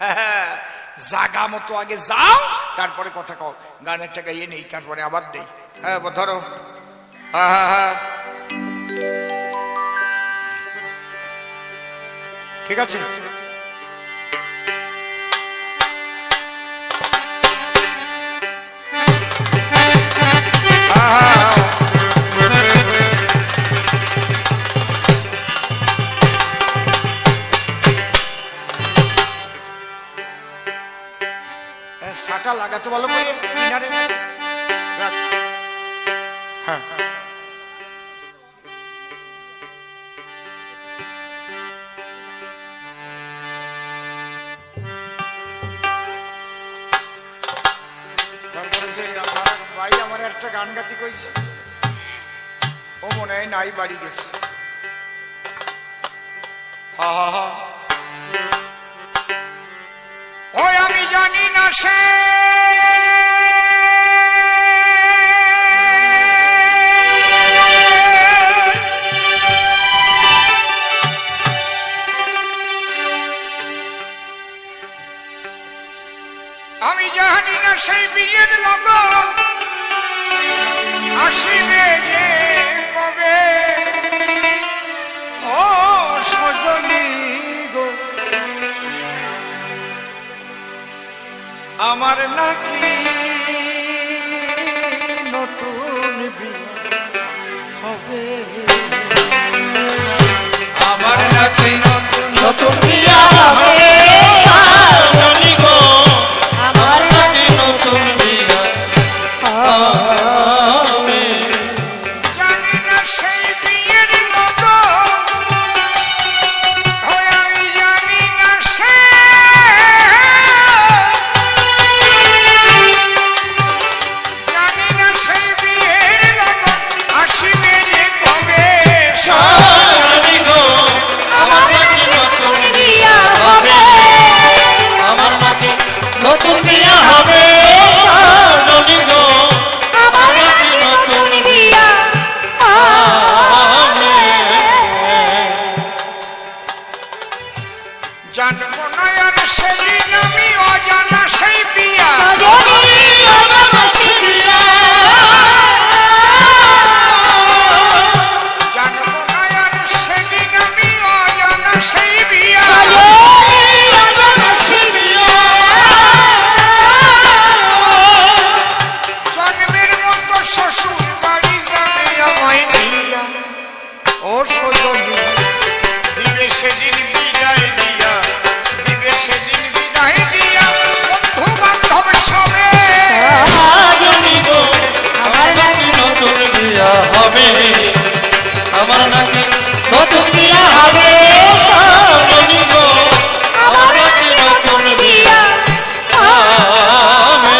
Speaker 1: হ্যাঁ, জাগা মতো আগে যাও, তারপরে কথা কও। গানেরটা গাইয়ে নেই, তারপরে আবার দেই। হ্যাঁ ধরো, হ্যাঁ হ্যাঁ হ্যাঁ ঠিক আছে। সাটা লাগাতে ভালো করে কিনারে। হ্যাঁ তারপরে যে ভাই আমার একটা গান গাতি কইছে, ও মনে হয় নাই, বাড়ি গেছে। হা হা হা, ওই আমি জানি না সে সেই বিয়ের লগন আসিবে যে কবে ও সজনী গো আমার নাকি নতুন বিয়ে হবে
Speaker 2: আমার নাকি নতুন বিয়া হবে সজনী গো আমার নাকি নতুন বিয়া হবে
Speaker 1: জানি না সেই বিয়ের লগন আমি জানি না সে জানি না সেই বিয়ের লগন আসিবে যে কবে
Speaker 2: সজনী গো আমার নাকি নতুন বিয়া হবে আমার নাকি নতুন বিয়া হবে সজনী গো আমার নাকি নতুন বিয়া হবে
Speaker 1: জানবো না আর সেদিন আমি অজানা সেই বিয়া জানবো না আর সেদিন আমি অজানা সেই বিয়া জন্মের মতো শ্বশুর বাড়ি যাবে আমায় দিয়া ও সজনী দিবে সেদিন বিদায় দিয়া দিবে সেদিন বিদায় দিয়া বন্ধু বান্ধব সবে
Speaker 2: সজনী গো আমার নাকি নতুন বিয়া হবে আমার নাকি নতুন বিয়া হবে সজনী গো আমার নাকি নতুন বিয়া হবে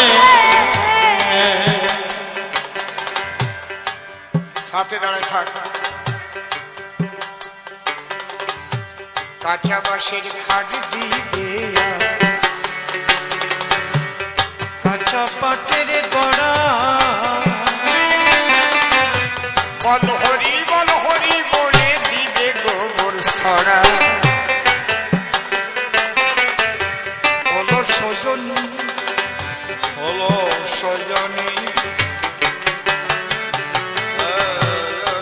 Speaker 1: সাথে দাঁড়ায় থাক কাঁচা বাঁশের খাট দিবে কাঁচা পাটের গড়া বল হরি বলে দিবে গোবর ছড়া হলো সজনী হলো সজনী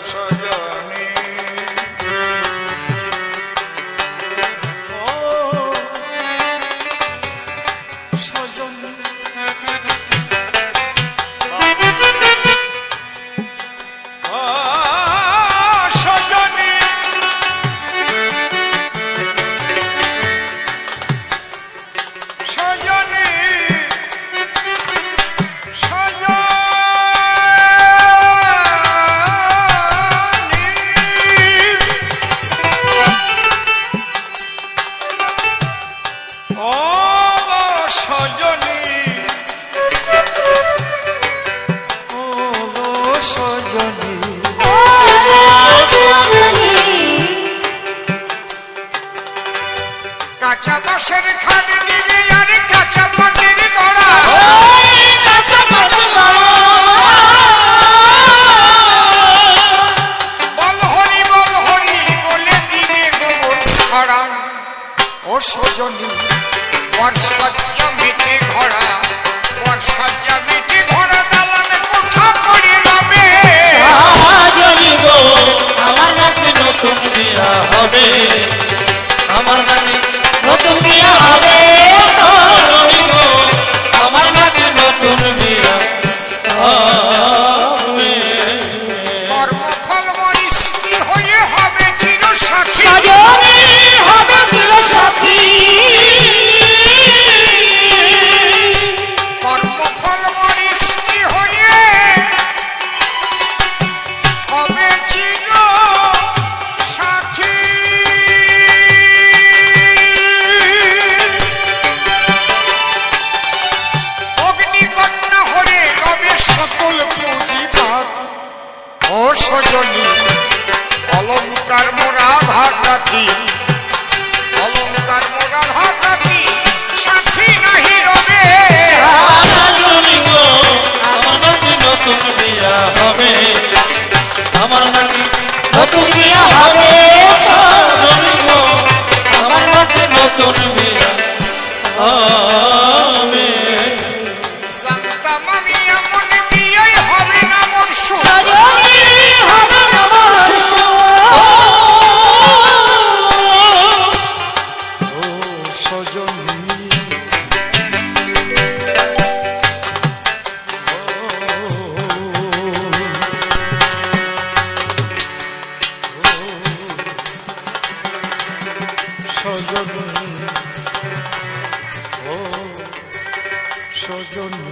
Speaker 1: সজনী ও সজনী সজনী সজনী ও সজনী ও সজনী কাঁচা বাঁশের খাট দিবে আর কাঁচা পাটের গড়া বল হরি বলে দিবে গোবর ছড়া ও সজনী বর্ষাজ্জা মেটে ঘোড়া বর্ষাজ্জা মেটে ঘোড়া দালানে কোঠা পড়ে যাবে
Speaker 2: সজনী গো আমার নাকি নতুন বিয়া হবে আমার নাকি নতুন বিয়া হবে সজনী গো আমার নাকি নতুন বিয়া হবে
Speaker 1: কর্মফল মরিষ্টি হয়ে হবে চির সাথী
Speaker 2: সজনী হবে চির সাথী
Speaker 1: কর্মফল মরিষ্টি হয়ে হবে চির সাথী অগ্নিকন্যা হয়ে রবে সকল পুঁজিপাত ও সজনী অলঙ্কার মোরা ভাগাতি অলঙ্কার মোরা ভাগাতি সাথী নাহি রবে
Speaker 2: সজনী গো আমার নাকি নতুন বিয়া হবে আমার নাকি নতুন বিয়া হবে সজনী গো আমার নাকি নতুন বিয়া হবে
Speaker 1: জান সজনী ও সজনী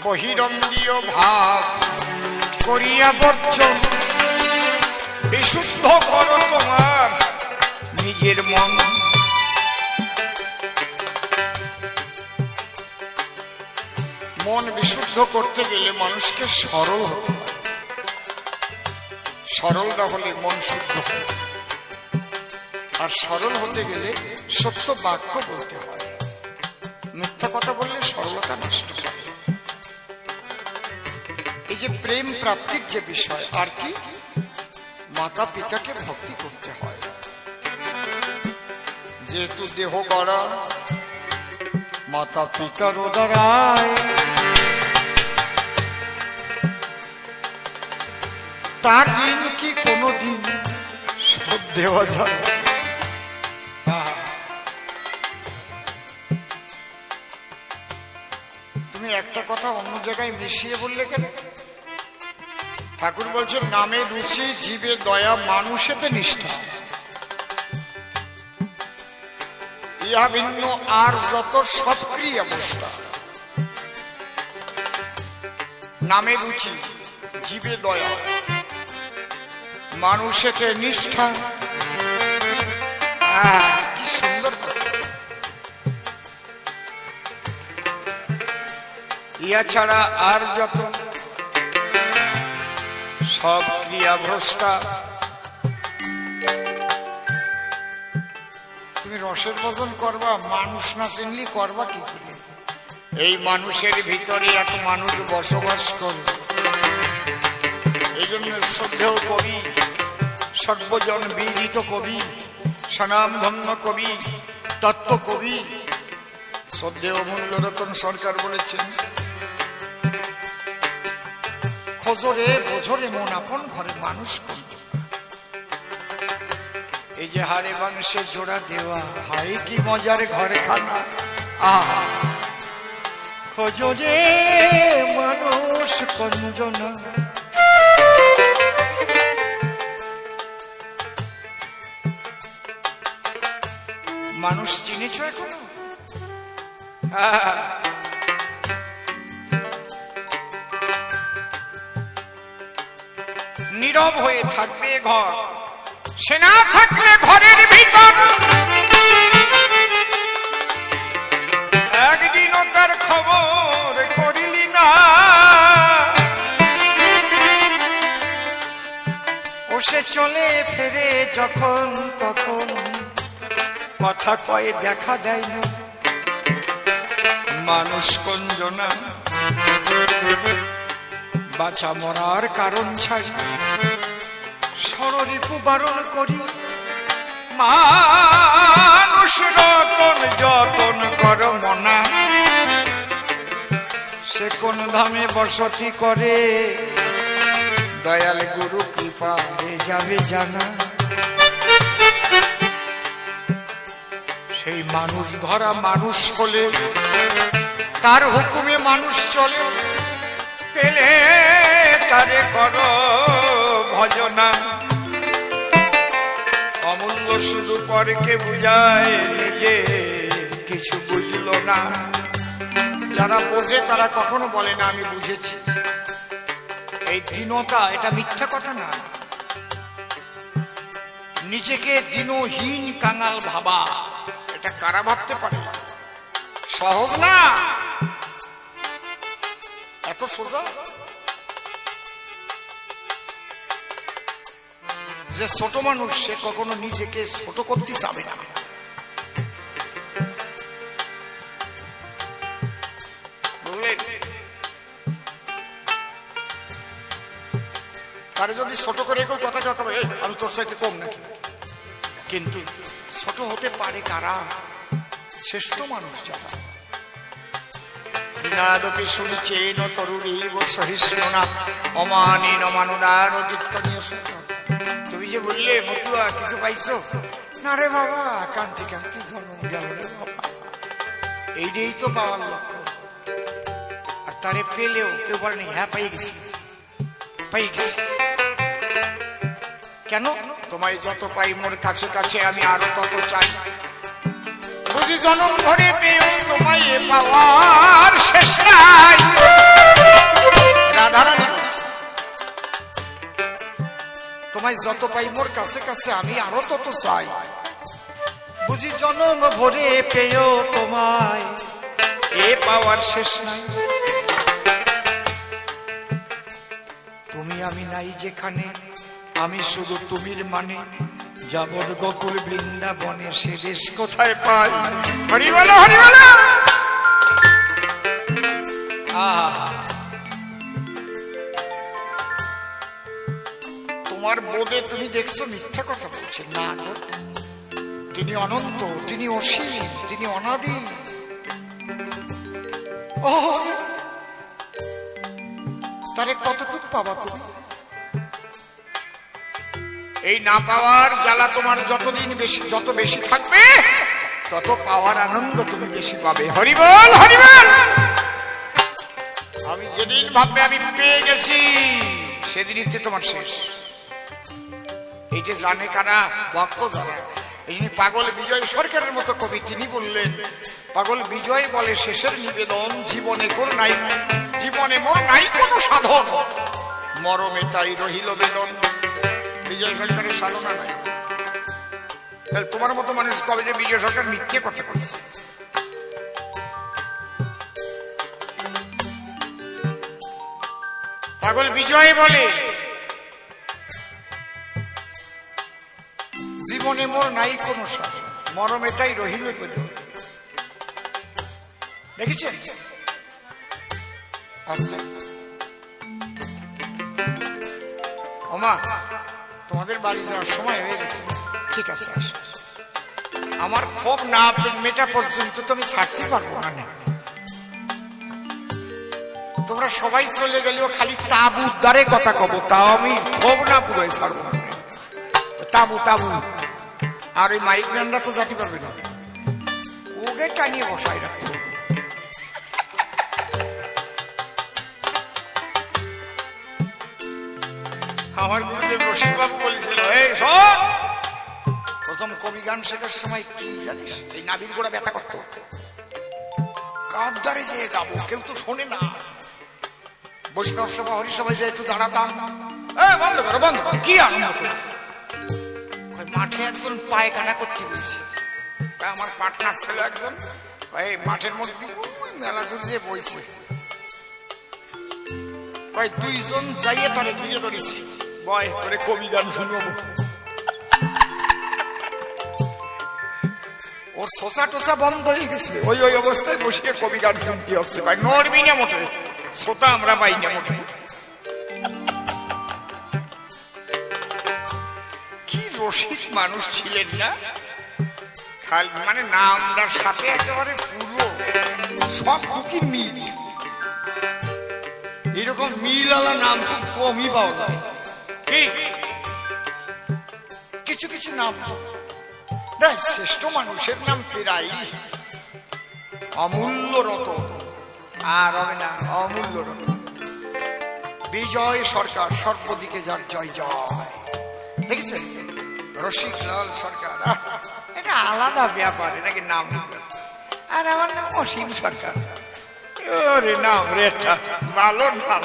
Speaker 1: বহিরঙ্গীয় ভাব করিয়া বর্জন বিশুদ্ধ করো তোমার নিজের মন। মন বিশুদ্ধ করতে গেলে মানুষকে সরল হতে হয়, সরল না হলে মন শুদ্ধ হয়। আর সরল হতে গেলে সত্য বাক্য বলতে হয়, মিথ্যা কথা বললে সরলতা নষ্ট হয়। এই যে প্রেম প্রাপ্তির যে বিষয়, আর কি মাতা পিতাকে ভক্তি করতে হয়। যেহেতু দেহ গড়া মাতা পিতার উদারায়, তার ঋণ কি কোনোদিন শোধ দেওয়া যায়? তুমি একটা কথা অন্য জায়গায় মিশিয়ে বললে কেন? ঠাকুর বলছেন নামে রুচি, জীবে দয়া, মানুষেতে নিষ্ঠা, ইহা ভিন্ন আর যত সৎক্রিয়া অবস্থা। নামে রুচি, জীবে দয়া, মানুষেতে নিষ্ঠা। কি সুন্দর কথা। ইয়া ছাড়া আর যত সব ক্রিয়া ভ্রষ্টা। তুমি রসের ভোজন করবা, মানুষ না চিনলি করবা কি করে? এই মানুষের ভিতরে এত মানুষ বসবাস করে। এই জন্য শ্রদ্ধেয় কবি, সর্বজন বিদিত কবি, স্বনামধন্য কবি, তত্ত্ব কবি শ্রদ্ধেয় মূল্যরতন সরকার বলেছেন, খোঁজরে বোঝরে মন আপন ঘরে মানুষ করবে। এই যে হারে মাংসের জোড়া দেওয়া, হাই কি মজার ঘরে খানা। আহা খোঁজরে মানুষ কঞ্জনা। মানুষ চিনেছ এখনো? নীরব হয়ে থাকবে ঘর, সে না থাকলে ঘরের ভিতর একদিনও তার খবর করিলি না। ও সে চলে ফেরে যখন তখন কথা কয়ে দেখা দেয় না। মানুষ কঞ্জনা বাঁচা মরার কারণ ছাড়ি ষড়রিপু বারণ করি। মানুষ রতন যতন কর মনা, সে কোন ধামে বসতি করে দয়াল গুরু কৃপা যাবে জানা। সেই মানুষ ধরা মানুষ হলে তার হুকুমে মানুষ চলে, পেলে তারে কর ভজনা। অমূল্য শুধু পরকে বুঝায়, নিজে কিছু বুঝল না। যারা বোঝে তারা কখনো বলে না আমি বুঝেছি। এই দীনতা এটা মিথ্যা কথা না। নিজেকে দীনহীন কাঙাল ভাবা, এটা কারা ভাবতে পারে? সহজ না, এত সোজা। যে ছোট মানুষ সে কখনো নিজেকে ছোট করতে চাবে না। বুঝলেন? তারে যদি ছোট করে কেউ কথা কথা বলে আমি তোর চাইতে কম নাকি, কিন্তু ছোট হতে পারে কারা? শ্রেষ্ঠ মানুষ যারা। ত্রিনাদপি শুনিছেন তরুরীব সহিষ্ণুনা অমানীন মানদান কীর্তনীয়। তুমি যে বললে মতুয়া কিছু পাইছো না রে বাবা, কান্তি কান্তি জন্ম গেল রে বাবা, এইটাই তো পাওয়ার লক্ষ্য। আর তারে পেলেও কেউ বলেনি হ্যাঁ পাই গেছি পাই গেছি। কেন? তোমায় যত পাই মোর কাছে কাছে আমি আরো তত চাই। বুঝি জনম ভরে পেয়েও তোমায় পাওয়ার শেষ নাই। রাধারানী বলছে তোমায় যত পাই মোর কাছে কাছে আমি আরো তত চাই। বুঝি জনম ভরে পেয়েও তোমায় এ পাওয়ার শেষ নাই। তুমি আমি নাই যেখানে, আমি শুধু তুমির মানে। যাবর গোকুল বৃন্দাবনে সে দেশ কোথায় পাই। হরি বলো হরি বলো। তোমার বোধে তুমি দেখছো মিথ্যা কথা বলছে না। তিনি অনন্ত, তিনি অসীম, তিনি অনাদি। ও তারে কতটুকু পাবা তুমি? এই না পাওয়ার জ্বালা তোমার যতদিন বেশি, যত বেশি থাকবে তত পাওয়ার আনন্দ তুমি বেশি পাবে। হরি বল হরি বল। আমি যেদিন ভাববে আমি পেয়ে গেছি সেদিনই তোমার শেষ। এই যে জানে কারা? ভক্ত যারা। এই পাগল বিজয় সরকারের মতো কবি তিনি বললেন, পাগল বিজয় বলে শেষের নিবেদন জীবনে কোন নাই, জীবনে মোর নাই কোনো সাধন, মরমে তাই রহিল বেদন। বিজয় সরকারের সাধনা নাই। তোমার মতো মানুষ কবে যে বিজয় সরকার মিথ্যে কথা বলছে? পাগল বিজয় বলে জীবনে মোর নাই কোনো সাধন, মরমে তাই রহিল বেদন। দেখেছেন? আস্তে ওমা তোমাদের বাড়ি যাওয়ার সময় হয়ে গেছে, ঠিক আছে আসো। আমার ক্ষোভ না মেটা পর্যন্ত তো আমি ছাড়তে পারবো না। তোমরা সবাই চলে গেলেও খালি তাবু উদ্ধারে কথা কব, তাও আমি ক্ষোভ না পুরো ছাড়বো না। তাবু তাবু আর ওই মাইক ম্যানরা তো যেতে পারবে না, ওকে টানিয়ে বসাই রাখবো। আমার গুরুদেব রসিকবাবু বলেছিল, এই শোন, প্রথম কবি গান শেখার সময় কি জানিস, এই নাবির গোড়া ব্যথা করতো, কাঁধ দ্বারে যেয়ে গাবো, কেউ তো শোনে না। বৈষ্ণব সভা হরিসভায় যে একটু দাঁড়াতাম, বন্ধ করো বন্ধ করো, কি আনন্দ করিস। মাঠে একজন পায়খানা করতে বলছে, আমার পার্টনার ছিল একজন, এই মাঠের মধ্যে ওই মেলা দূর যে বইছে, ভাই দুইজন যাইয়ে তারে ঘিরে ধরেছি, বয় তোরে কবি গান শুনবো। ওর শোষা টোসা বন্ধ হয়ে গেছে, ওই ওই অবস্থায় বসে কবি গান শুনতে হচ্ছে, ভাই নড়বি না মোটে, শ্রোতা আমরা পাই না মোটে। কি রসিক মানুষ ছিলেন না, মানে নামটার সাথে একেবারে পুরো সব দুঃখী মিল, এরকম মিলালা নাম খুব কমই পাওয়া যায়। ঠিক কিছু কিছু নাম শ্রেষ্ঠ মানুষের নাম প্রায় অমূল্য রতন, আর হবে না অমূল্য রতন। বিজয় সরকার, সর্বদিকে যার জয় জয়, দেখেছেন রসিক লাল সরকার, এটা আলাদা ব্যাপার, এটাকে নাম। আর আমার নাম অসীম সরকার, ওরে নাম রে, একটা ভালো নাম।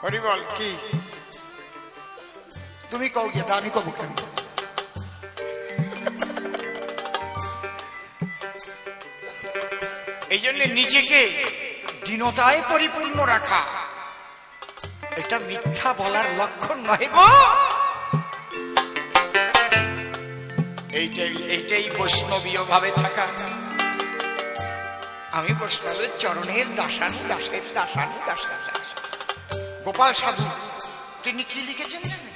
Speaker 1: হরি বল, কি তুমি কও গিয়ে, আমি কব কেন? এই জন্য নিজেকে দীনতায় পরিপূর্ণ রাখা, এটা মিথ্যা বলার লক্ষণ নয় গো। এইটাই বৈষ্ণবীয় ভাবে থাকা। আমি বৈষ্ণবের চরণের দাসানি, দাসের দাসানি, দাসের দাস। গোপাল সাধু তিনি কি লিখেছেন জানেন?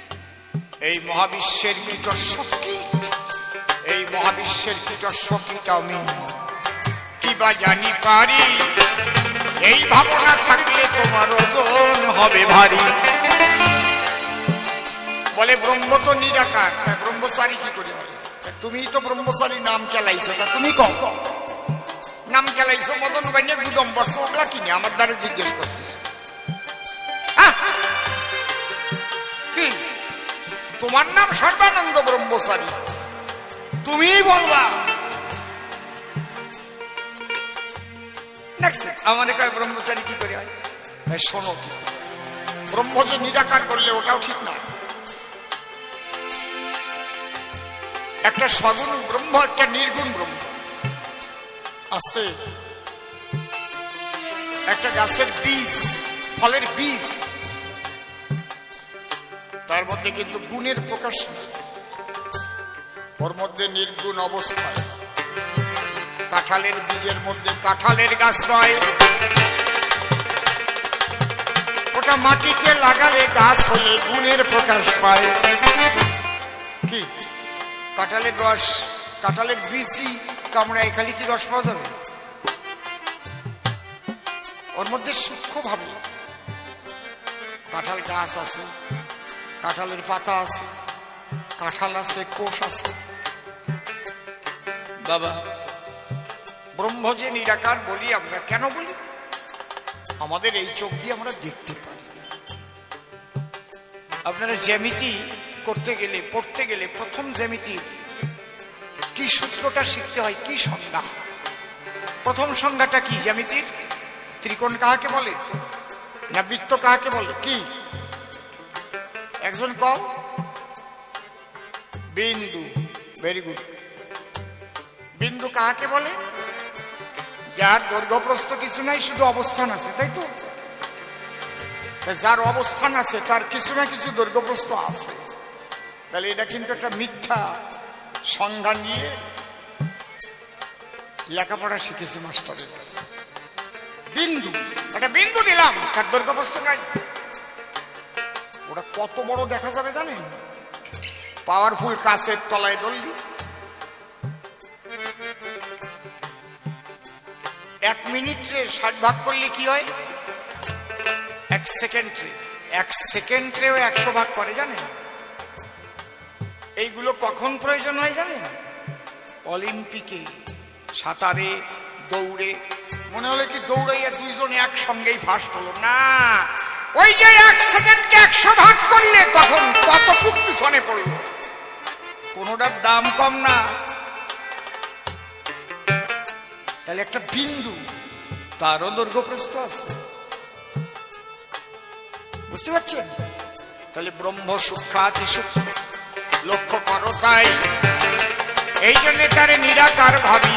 Speaker 1: এই মহাবিশ্বের কীটস্য কীট, এই মহাবিশ্বের কীটস্য কীট আমি কি বা জানি পারি, এই ভাবনা থাকলে তোমার ওজন হবে ভারী। বলে ব্রহ্ম তো নিরাকার, তাই ব্রহ্মচারী কি করে হয়? তুমি তো ব্রহ্মচারী নাম কেলাইছো, তা তুমি কও নাম কেলাইছো মদন বানিয়ে গুদম বর্ষ, ওগুলা কিনে আমার দ্বারা জিজ্ঞেস করছিস? কি তোমার নাম সর্বানন্দ ব্রহ্মচারী, তুমি বলবা আমাদের কয় ব্রহ্মচারী কি করে হয়? শোনো, কি ব্রহ্ম যে নিরাকার করলে ওটাও ঠিক না। একটা সগুণ ব্রহ্ম, একটা নির্গুণ ব্রহ্ম। আস্তে একটা গাছের বীজ, ফলের বীজ, তার মধ্যে কিন্তু গুণের প্রকাশ নেই, ওর মধ্যে নির্গুণ অবস্থায়। কাঁঠালের বীজের মধ্যে কাঁঠালের গাছ হয়, ওটা মাটিতে লাগালে গাছ হলে গুণের প্রকাশ পায়। কি কাঁঠালের রস, কাঁঠালের বীজই কামড়ায় খালি কি রস পাওয়া যাবে? ওর মধ্যে সূক্ষ্ম ভাবে কাঁঠাল গাছ আছে, কাঁঠালের পাতা আছে, কাঁঠাল আছে, কোষ আছে। বাবা ব্রহ্ম যে নিরাকার বলি আমরা, কেন বলি? আমাদের এই চোখ দিয়ে আমরা দেখতে পারি না। আপনারা জ্যামিতি করতে গেলে, পড়তে গেলে প্রথম জ্যামিতির কি সূত্রটা শিখতে হয়, কি সংজ্ঞা? প্রথম সংজ্ঞাটা কি জ্যামিতির? ত্রিকোণ কাহাকে বলে, না বৃত্ত কাহাকে বলে? কি একজন কও? বিন্দু। Very good. বিন্দু কাহাকে বলে? যার দৈর্ঘ্য প্রস্থ কিছু নাই, শুধু অবস্থান আছে, তাই তো? যার অবস্থান আছে তার কিছু না কিছু দৈর্ঘ্য প্রস্থ আছে। তাহলে এটা কিন্তু একটা মিথ্যা সংজ্ঞা নিয়ে লেখাপড়া শিখেছি মাস্টারের কাছে। বিন্দু, একটা বিন্দু দিলাম, তার দৈর্ঘ্য প্রস্থ নাই। ওটা কত বড় দেখা যাবে জানেন? পাওয়ারফুল কাছের তলায় ধরলি 1 মিনিটে 60 ভাগ করলে কি হয়? 1 সেকেন্ডে, 1 সেকেন্ডেও 100 ভাগ করে জানেন? এইগুলো কখন প্রয়োজন হয় জানেন? অলিম্পিকে, সাঁতারে, দৌড়ে। মনে হলে কি দৌড়াইয়া দুইজন একসঙ্গেই ফার্স্ট হলো না, ওই যে 1 সেকেন্ডকে 100 ভাগ করলে তখন কত ফুট পিছনে পড়লো। কোনোটার দাম কম না। তাহলে একটা বিন্দু, তারও দৈর্ঘ্য প্রস্থ আছে। বুঝতে পারছেন? তাহলে ব্রহ্ম সূক্ষ্মাতি সূক্ষ্ম লক্ষ্য করো। তাই এই জন্য তারে নিরাকার ভাবি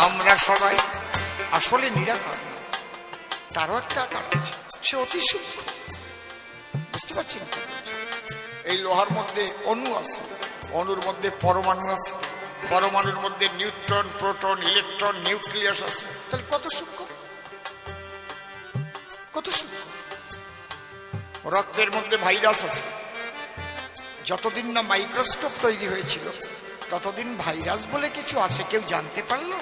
Speaker 1: আমরা সবাই। আসলে নিরাকার না, তারও একটা আকার আছে, সে অতি সূক্ষ্ম। বুঝতে পারছেন? এই লোহার মধ্যে অণু আছে, অণুর মধ্যে পরমাণু আছে, পরমাণুর মধ্যে নিউট্রন, প্রোটন, ইলেকট্রন, নিউক্লিয়াস আছে। তাহলে কত সূক্ষ্ম, কত সূক্ষ্ম। রক্তের মধ্যে ভাইরাস আছে। যতদিন না মাইক্রোস্কোপ তৈরি হয়েছিল ততদিন ভাইরাস বলে কিছু আছে কেউ জানতে পারলো?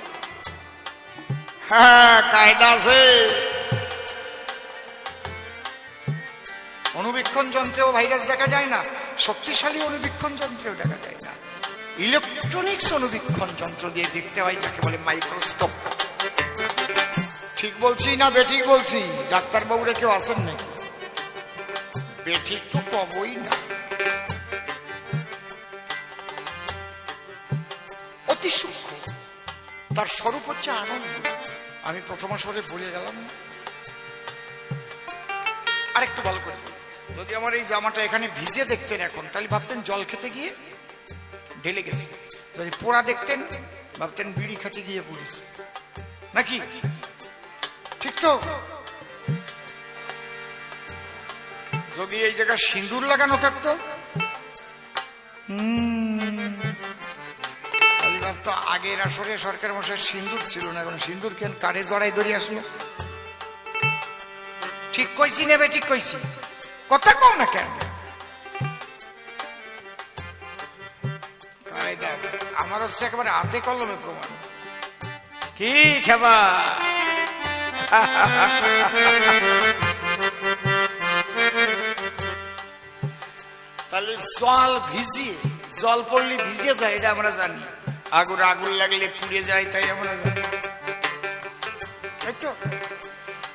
Speaker 1: হ্যাঁ, কায়দা আছে। অণুবীক্ষণ যন্ত্রেও ভাইরাস দেখা যায় না, শক্তিশালী অণুবীক্ষণ যন্ত্রেও দেখা যায় না। ইলেকট্রনিক্স অণুবীক্ষণ যন্ত্র দিয়ে দেখতে হয়, যাকে বলে মাইক্রোস্কোপ। ঠিক বলছি না বেঠিক বলছি? ডাক্তারবাবুরা কেউ আসেন নাকি? বেঠিক তো কবই না। অতি সূক্ষ্ম, তার স্বরূপ হচ্ছে আনন্দ। আমি প্রথম আসরে বলে গেলাম না? আরেকটু ভালো করে বলি, যদি আমার এই জামাটা এখানে ভিজে দেখতেন এখন, তাহলে ভাবতেন জল খেতে গিয়ে ঢেলে গেছে। যদি পোড়া দেখতেন ভাবতেন বিড়ি খেতে গিয়ে পড়েছে, নাকি? ঠিক তো? যদি এই জায়গায় সিঁদুর লাগানো থাকতো তাহলে ভাবতো আগের আসরে সরকার মশাই সিঁদুর ছিল না, এখন সিঁদুর কেন কাঠে জড়াই ধরে আসলো। ঠিক কইছি নেবে? ঠিক কইছি? কথা কম না কেন? আমার হচ্ছে একেবারে হাতে কলমে প্রমাণ। কি খেবা? তাহলে জল ভিজিয়ে, জল পড়লে ভিজে যায় এটা আমরা জানি, আগুন আগুন লাগলে পুড়ে যায় তাই আমরা জানি, তাই তো?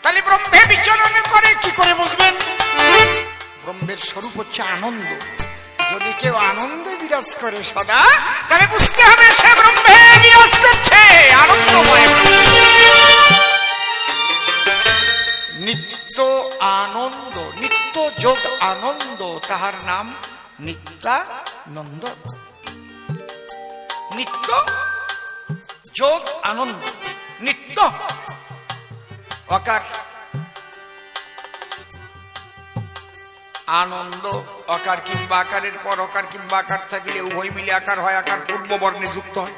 Speaker 1: তাহলে ব্রহ্মে বিচরণ করে কি করে বুঝবেন? ব্রহ্মের স্বরূপ হচ্ছে আনন্দ। যদি কেউ আনন্দে বিরাজ করে সদা, তাহলে বুঝতে হবে সে ব্রহ্মে বিরাজ করছে, আনন্দময়। নিত্য আনন্দ, নিত্য যোগ আনন্দ, তাহার নাম নিত্যানন্দ। নিত্য যোগ আনন্দ, নিত্য অকার, আনন্দ অকার কিংবা আকারের পর অকার কিংবা আকার থাকিলে উভয় মিলে আকার হয়, আকার পূর্ব বর্ণে যুক্ত হয়।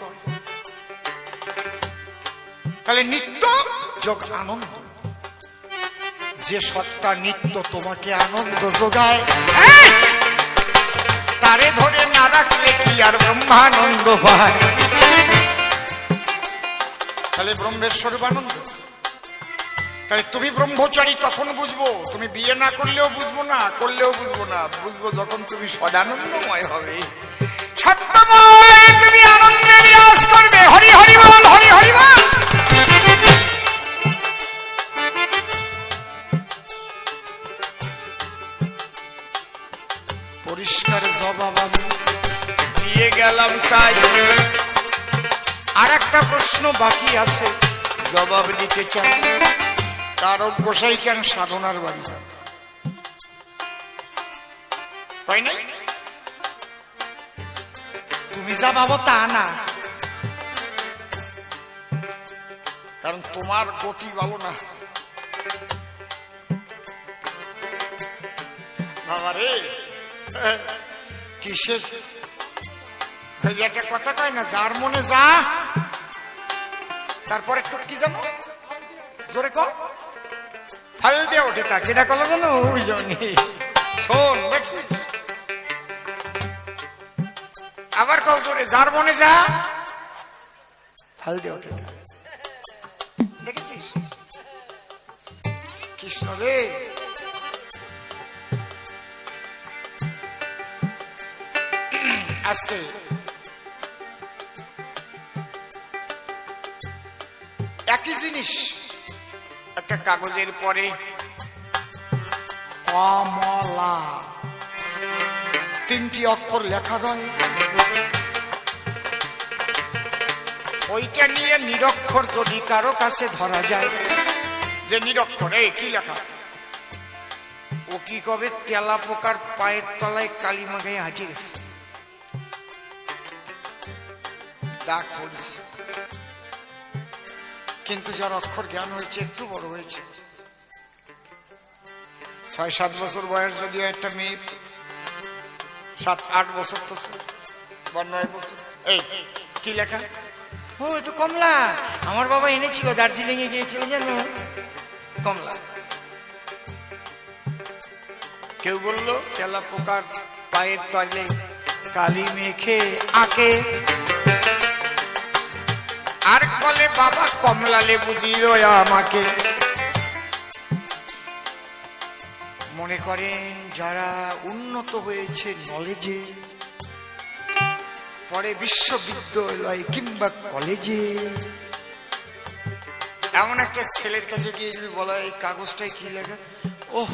Speaker 1: তাহলে নিত্য যোগ আনন্দ। যে সত্তা নিত্য তোমাকে আনন্দ যোগায়, তারে ধরে না রাখলে কি আর ব্রহ্মানন্দ পায়? তাহলে ব্রহ্মের স্বরূপ আনন্দ। তাহলে তুমি ব্রহ্মচারী তখন বুঝবো, তুমি বিয়ে না করলেও বুঝবো না, করলেও বুঝবো না, বুঝবো যখন তুমি সদানন্দময় হবে, সত্যময়, তুমি আনন্দে বিরাজ করবে। হরি হরি বল, হরি হরি বল। পরিষ্কার জবাব আমি দিয়ে গেলাম। তাই আর একটা প্রশ্ন বাকি আছে, জবাব দিতে চাই। কারণ গোসাই কেন সাধনার বাড়ি যাবে, তাই না? তুমি যা ভাবো তা না, কারণ তোমার গতি ভালো না। বাবা রে, কিসের একটা কথা কয় না, যার মনে যা, তারপর একটু কি জানো জোরে কর, ফাল দিয়ে ওঠে তা কেটা করলো জানো? ওই জন্যে শোন, দেখছিস? আবার কল জোরে, যার মনে যা, ফাল দিয়ে ওঠে তা, দেখেছিস? কৃষ্ণ রে, আজকে একই জিনিস একটা কাগজের পরে কমলা তিনটি অক্ষর লেখা রয়, ওইটা নিয়ে নিরক্ষর যদি কারো কাছে ধরা যায় যে নিরক্ষর, এই কি লেখা? ও কি কবে তেলা পোকার পায়ের তলায় কালী মাখায় হাঁটে গেছে, দাগ পড়েছে। কিন্তু যার অক্ষর জ্ঞান হয়েছে, একটু বড় হয়েছে, 6-7 বছর বয়স, যদিও একটা মেয়ের 7-8 বছর তো বা 9 বছর। এই কি লেখা? ও তো কমলা, আমার বাবা এনেছিল, দার্জিলিং এ গিয়েছিল জানো, কমলা। কেউ বললো তেলা পোকার পায়ের তলে কালি মেখে আঁকে, আর বলে বাবা কমলা লেবু দিও আমাকে। মনে করেন যারা উন্নত হয়েছে নলেজে, পরে বিশ্ববিদ্যালয় কিংবা কলেজে, এমন একটা ছেলের কাছে গিয়ে যদি বলা এই কাগজটায় কি লেখা, ওহ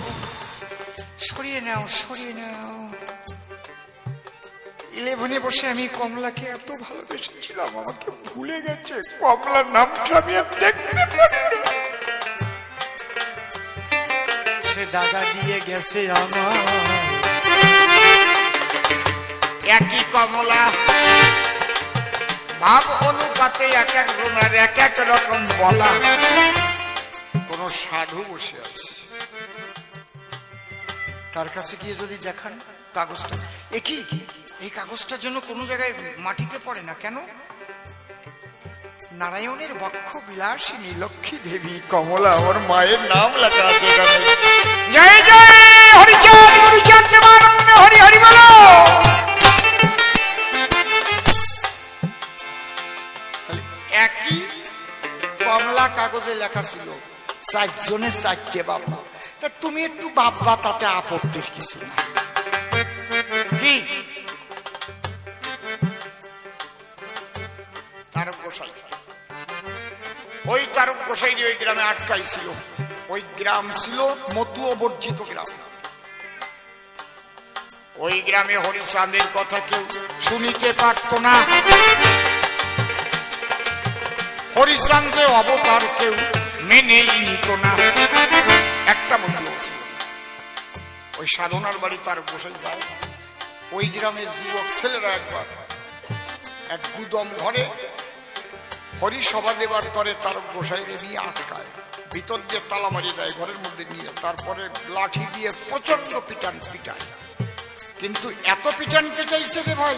Speaker 1: সরিয়ে নাও সরিয়ে নাও, 11 বসে আমি কমলাকে এত ভালোবেসেছিলাম, আমাকে ভুলে গেছে, কমলার নামটা আমি আর দেখতে পারি না, সে দাগা দিয়ে গেছে আমার। একই কমলা, ভাব অনুপাতে এক এক জনের এক এক রকম বলা। কোন সাধু বসে আছে, তার কাছে গিয়ে যদি দেখান কাগজটা, একই এই কাগজটার জন্য কোনো জায়গায় মাটিতে পড়ে না কেন? নারায়ণের বক্ষ বিলাসিনী লক্ষ্মী দেবী কমলা আমার মায়ের নাম লেখা আছে এখানে। জয় জয় হরিচাঁদ হরিচাঁদ দেবানন্দ হরি হরি বলো। একই কমলা কাগজে লেখা ছিল, 4 জনের 4টে বাবা। তা তুমি একটু বাবা, তাতে আপত্তির কিছু না। কি তারক গোসাই, ওই তারক গোসাই ওই গ্রামে আটকাইছিল। ওই গ্রাম ছিল মতুয়া বর্জিত গ্রাম। ওই গ্রামে হরিচাঁদের কথা কেউ শুনিতে পারত না, হরিচাঁদ যে অবতার কেউ মেনেই নিত না। একটা মতুয়া ছিল, ওই সাধনার বাড়ি তারক গোসাই যায়। ওই গ্রামের যুবক ছেলেরা একবার এক গুদম ঘরে হরিসভা দেবার তরে তারক গোসাইরে নিয়ে আটকায়, ভিতর দিয়ে তালা মারিয়ে দেয় ঘরের মধ্যে নিয়ে, তারপরে লাঠি দিয়ে প্রচন্ড পিটান পিটায়। কিন্তু এত পিটান পিটাইছে রে ভাই,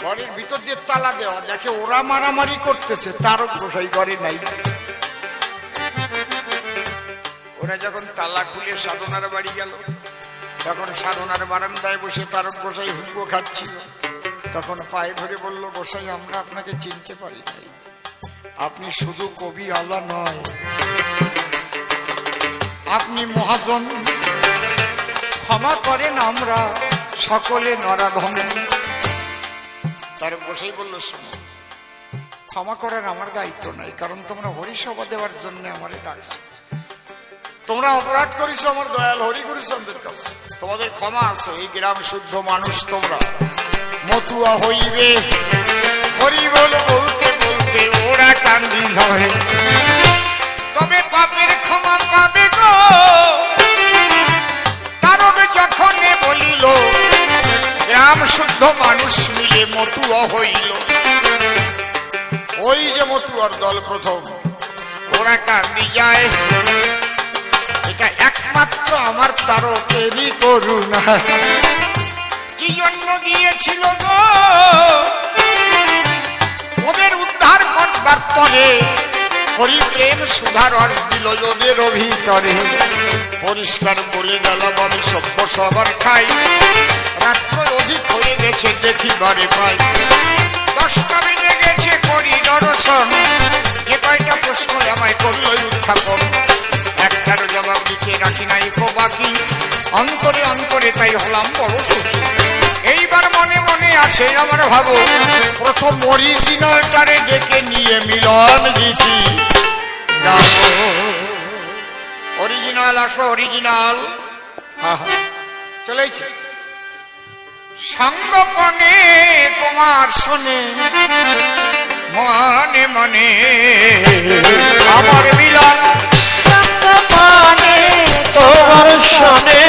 Speaker 1: ঘরের ভিতর দিয়ে তালা দেওয়া, দেখে ওরা মারামারি করতেছে, তারক গোসাই ঘরে নাই। ওরা যখন তালা খুলে সাধনার বাড়ি গেল, তখন সাধনার বারান্দায় বসে তারক গোসাই হুঁকো খাচ্ছিল। তখন পায়ে ধরে বলল, গোসাই আমরা আপনাকে চিনতে পারি নাই, আপনি শুধু কবি আলা নয়, আপনি মহাজন, ক্ষমা করেন আমরা সকলে নরাধম। তারক গোসাই বলল, শোনো, ক্ষমা করার আমার দায়িত্ব নাই, কারণ তোমরা হরিসভা দেওয়ার জন্য আমারে ডাকছো, তোমরা অপরাধ করেছো আমার দয়াল হরিগুরুচন্দ্রের কাছে, তোমাদের ক্ষমা আছে। এই গ্রাম শুদ্ধ মানুষ তোমরা, মতুয়া হইবে হরি বল বলতে বলতে ওরা কান্দি হয়, তবে পাপের ক্ষমা পাবে গো। তারক যখন বলিল, গ্রাম শুদ্ধ মানুষ মিলে মতুয়া হইল। ওই যে মতুয়ার দল প্রথম, ওরা কান্দি যায়, এটা একমাত্র আমার তারকেরই করুণা। কি জন্য গিয়েছিল গো ওদের উদ্ধার করবার তরে, হরি প্রেম সুধার রস দিল ওদের ভিতরে। পরিষ্কার বলে গেলাম আমি সভ্য সবার খাই, রাত্র অধিক হয়ে গেছে দেখিবারে পাই, 10টা বেজে গেছে করি দর্শন, যে কয়টা প্রশ্ন আমায় করল উত্থাপন, একটার জবাব দিতে রাখি নাই কো বাকি, অন্তরে অন্তরে তাই হলাম বড় সুখী। এইবার মনে মনে আছে আমার ভাবো, প্রথম অরিজিনালটারে ডেকে নিয়ে মিলন গীতি গাবো। অরিজিনাল আসো, অরিজিনাল চলেছে। সঙ্গপনে তোমার শোনে মনে মনে আমার মিলন,
Speaker 2: সঙ্গপনে তোমার শোনে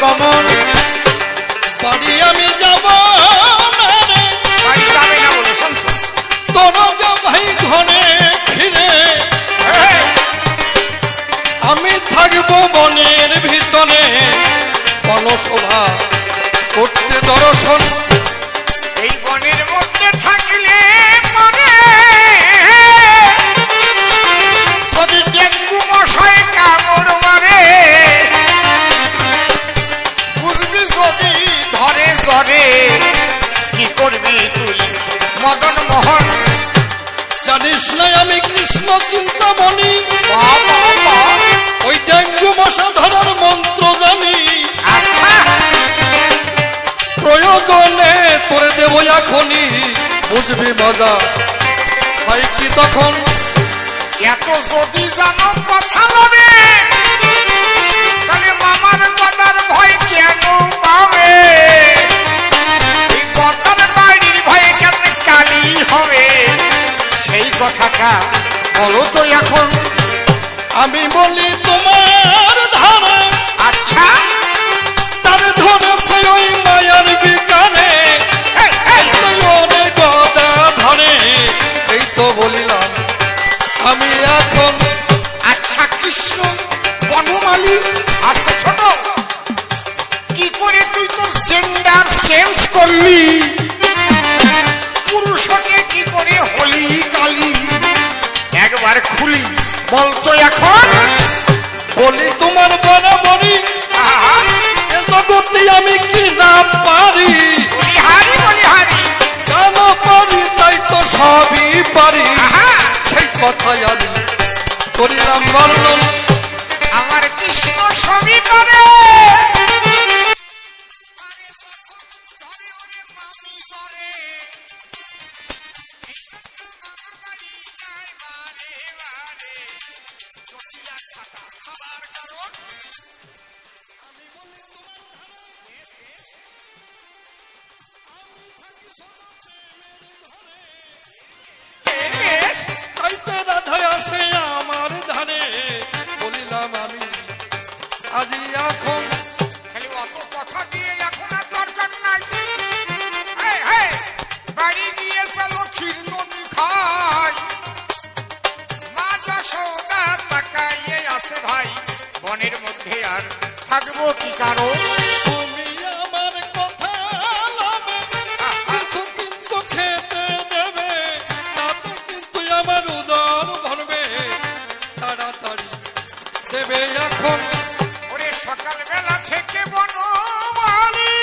Speaker 2: গমন, বাড়ি আমি যাব না রে,
Speaker 1: বাড়ি যাবে না বলে শুনছো?
Speaker 2: তোর ভাই ঘরে ফিরে আমি থাকবো বনের ভিতরে, বনশোভা করতে দর্শন।
Speaker 1: এই বনের মধ্যে থাকলে পরে যদি ডেঙ্গু মশাই কামড় মারে, বুঝবি যদি ধরে সরে কি করবি তুই মদন মোহন?
Speaker 2: জানিস না আমি কৃষ্ণ চিন্তামণি,
Speaker 1: বাবা বাবা,
Speaker 2: ওই ডেঙ্গু মশা ধরার মন্ত্র জানি।
Speaker 1: আচ্ছা
Speaker 2: প্রয়োজনে তোরে দেবো এখনই, বুঝবি মজা হয় কি তখন।
Speaker 1: এত যদি জানো কথা লবে, তাহলে মামার দাদার ভয় কেন পাবে? এই বতার বাড়ির ভয়ে কেন কালি হবে? সেই কথাটা বলো তো এখন।
Speaker 2: আমি বলি তোমার ধারা,
Speaker 1: আচ্ছা
Speaker 2: তার ধরেছে ওই মায়ার বিকারে,
Speaker 1: এই, এই,
Speaker 2: অনেক গদা ধরে, এই তো বলিলাম আমি এখন।
Speaker 1: আচ্ছা কৃষ্ণ বনমালী, আচ্ছা ছোট, কি করে তুই তোর জেন্ডার চেঞ্জ করলি? পুরুষকে কি করে হলি কালি? একবার খুলি বলতো এখন।
Speaker 2: বলি তোমার বরাবরই
Speaker 1: আহা,
Speaker 2: এ জগতে আমি কি না পারি,
Speaker 1: বলিহারি বলিহারি,
Speaker 2: কেন পারি তাই তো সবই পারি,
Speaker 1: আহা,
Speaker 2: সেই কথাই আমি করিলাম বর্ণন।
Speaker 1: আমার কৃষ্ণ সবই পারে।
Speaker 2: তাইতে রাধা আসে আমার ধারে, বলিলাম আমি আজি এখন।
Speaker 1: খালি অত কথা দিয়ে এখন আর দরকার নাই। এই, এই, বাড়ি গিয়ে চলো ক্ষীর নদী খাই। মা যশোদা তাকাইয়ে আছে ভাই, বনের মধ্যে আর থাকবো কি কারণ?
Speaker 2: তুমি আমার কথা লবে, কিছু কিন্তু খেতে দেবে, তাতে কিন্তু আমার উদর ভরবে, তাড়াতাড়ি দেবে এখন।
Speaker 1: ওরে সকালবেলা থেকে বনমালী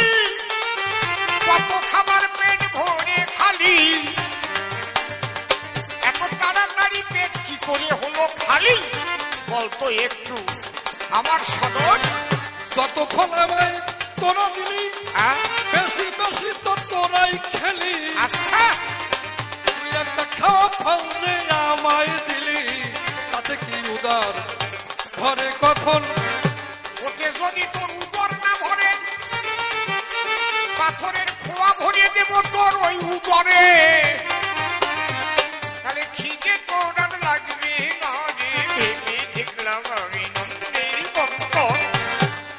Speaker 1: কত খাবার পেট ভরে খালি, এত তাড়াতাড়ি পেট কি করে হলো খালি? বলতো একটু আমার সদর।
Speaker 2: যতক্ষণ আমায় তোরা দিলি,
Speaker 1: হ্যাঁ?
Speaker 2: বেশি বেশি তো তোরাই খেলি,
Speaker 1: আচ্ছা
Speaker 2: তুই একটা খাওয়া ফল যে আমায় দিলি, তাতে কি উদার ঘরে কখন?
Speaker 1: ওতে যদি তোর উদর না ভরে, পাথরের খোয়া ভরিয়ে দেব তোর ওই উদরে, তাহলে খিদে তোর আর লাগবে না রে। ভেবে দেখলাম আমি নন্দের বন্ধ।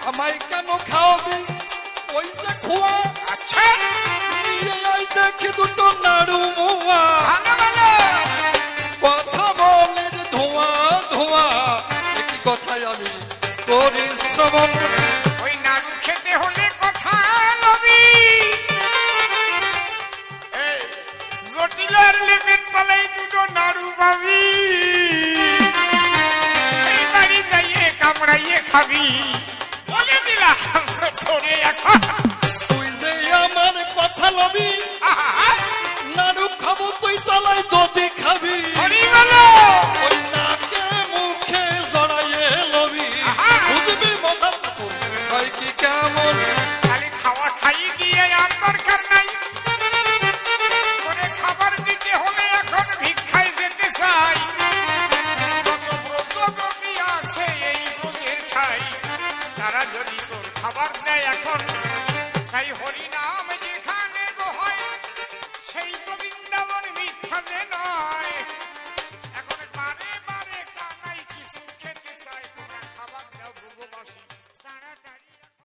Speaker 2: আমায় কেন খাওয়াবি ওই যে খোয়া,
Speaker 1: আচ্ছা
Speaker 2: নিয়ে আই দেখি দুটো নাড়ু মুয়া,
Speaker 1: ভালো ভালো,
Speaker 2: কথা বলে রে ধোঁয়া ধোঁয়া, একই কথাই আমি করি শ্রবণ।
Speaker 1: ওই নাড়ু খেতে হলে কথা লবি। এই, জটিলার লেপের তলায় দুটো নাড়ু পাবি, এই বাড়ি যাইয়ে কামড়াইয়ে খাবি। বলে দিলাম তোরে এখন।
Speaker 2: তুই যে আমার কথা লবি,
Speaker 1: আহা,
Speaker 2: নাড়ু খাবো তুই তলায় যদি খাবি,
Speaker 1: হরি বলো।
Speaker 2: ওই নাকে মুখে জড়াইয়ে লবি,
Speaker 1: আহা।
Speaker 2: বুঝবি মজা হয় কি কেমন।
Speaker 1: খালি খাওয়া খাইয়ে দিয়ে আর দরকার নাই, তোরে খাবার দিতে হলে এখন ভিক্ষায় যেতে চাই। যত ব্রতবতী আছে এই ব্রজের ঠাই, তারা যদি তোর খাবার দেয় এখন, তাই হরি নাম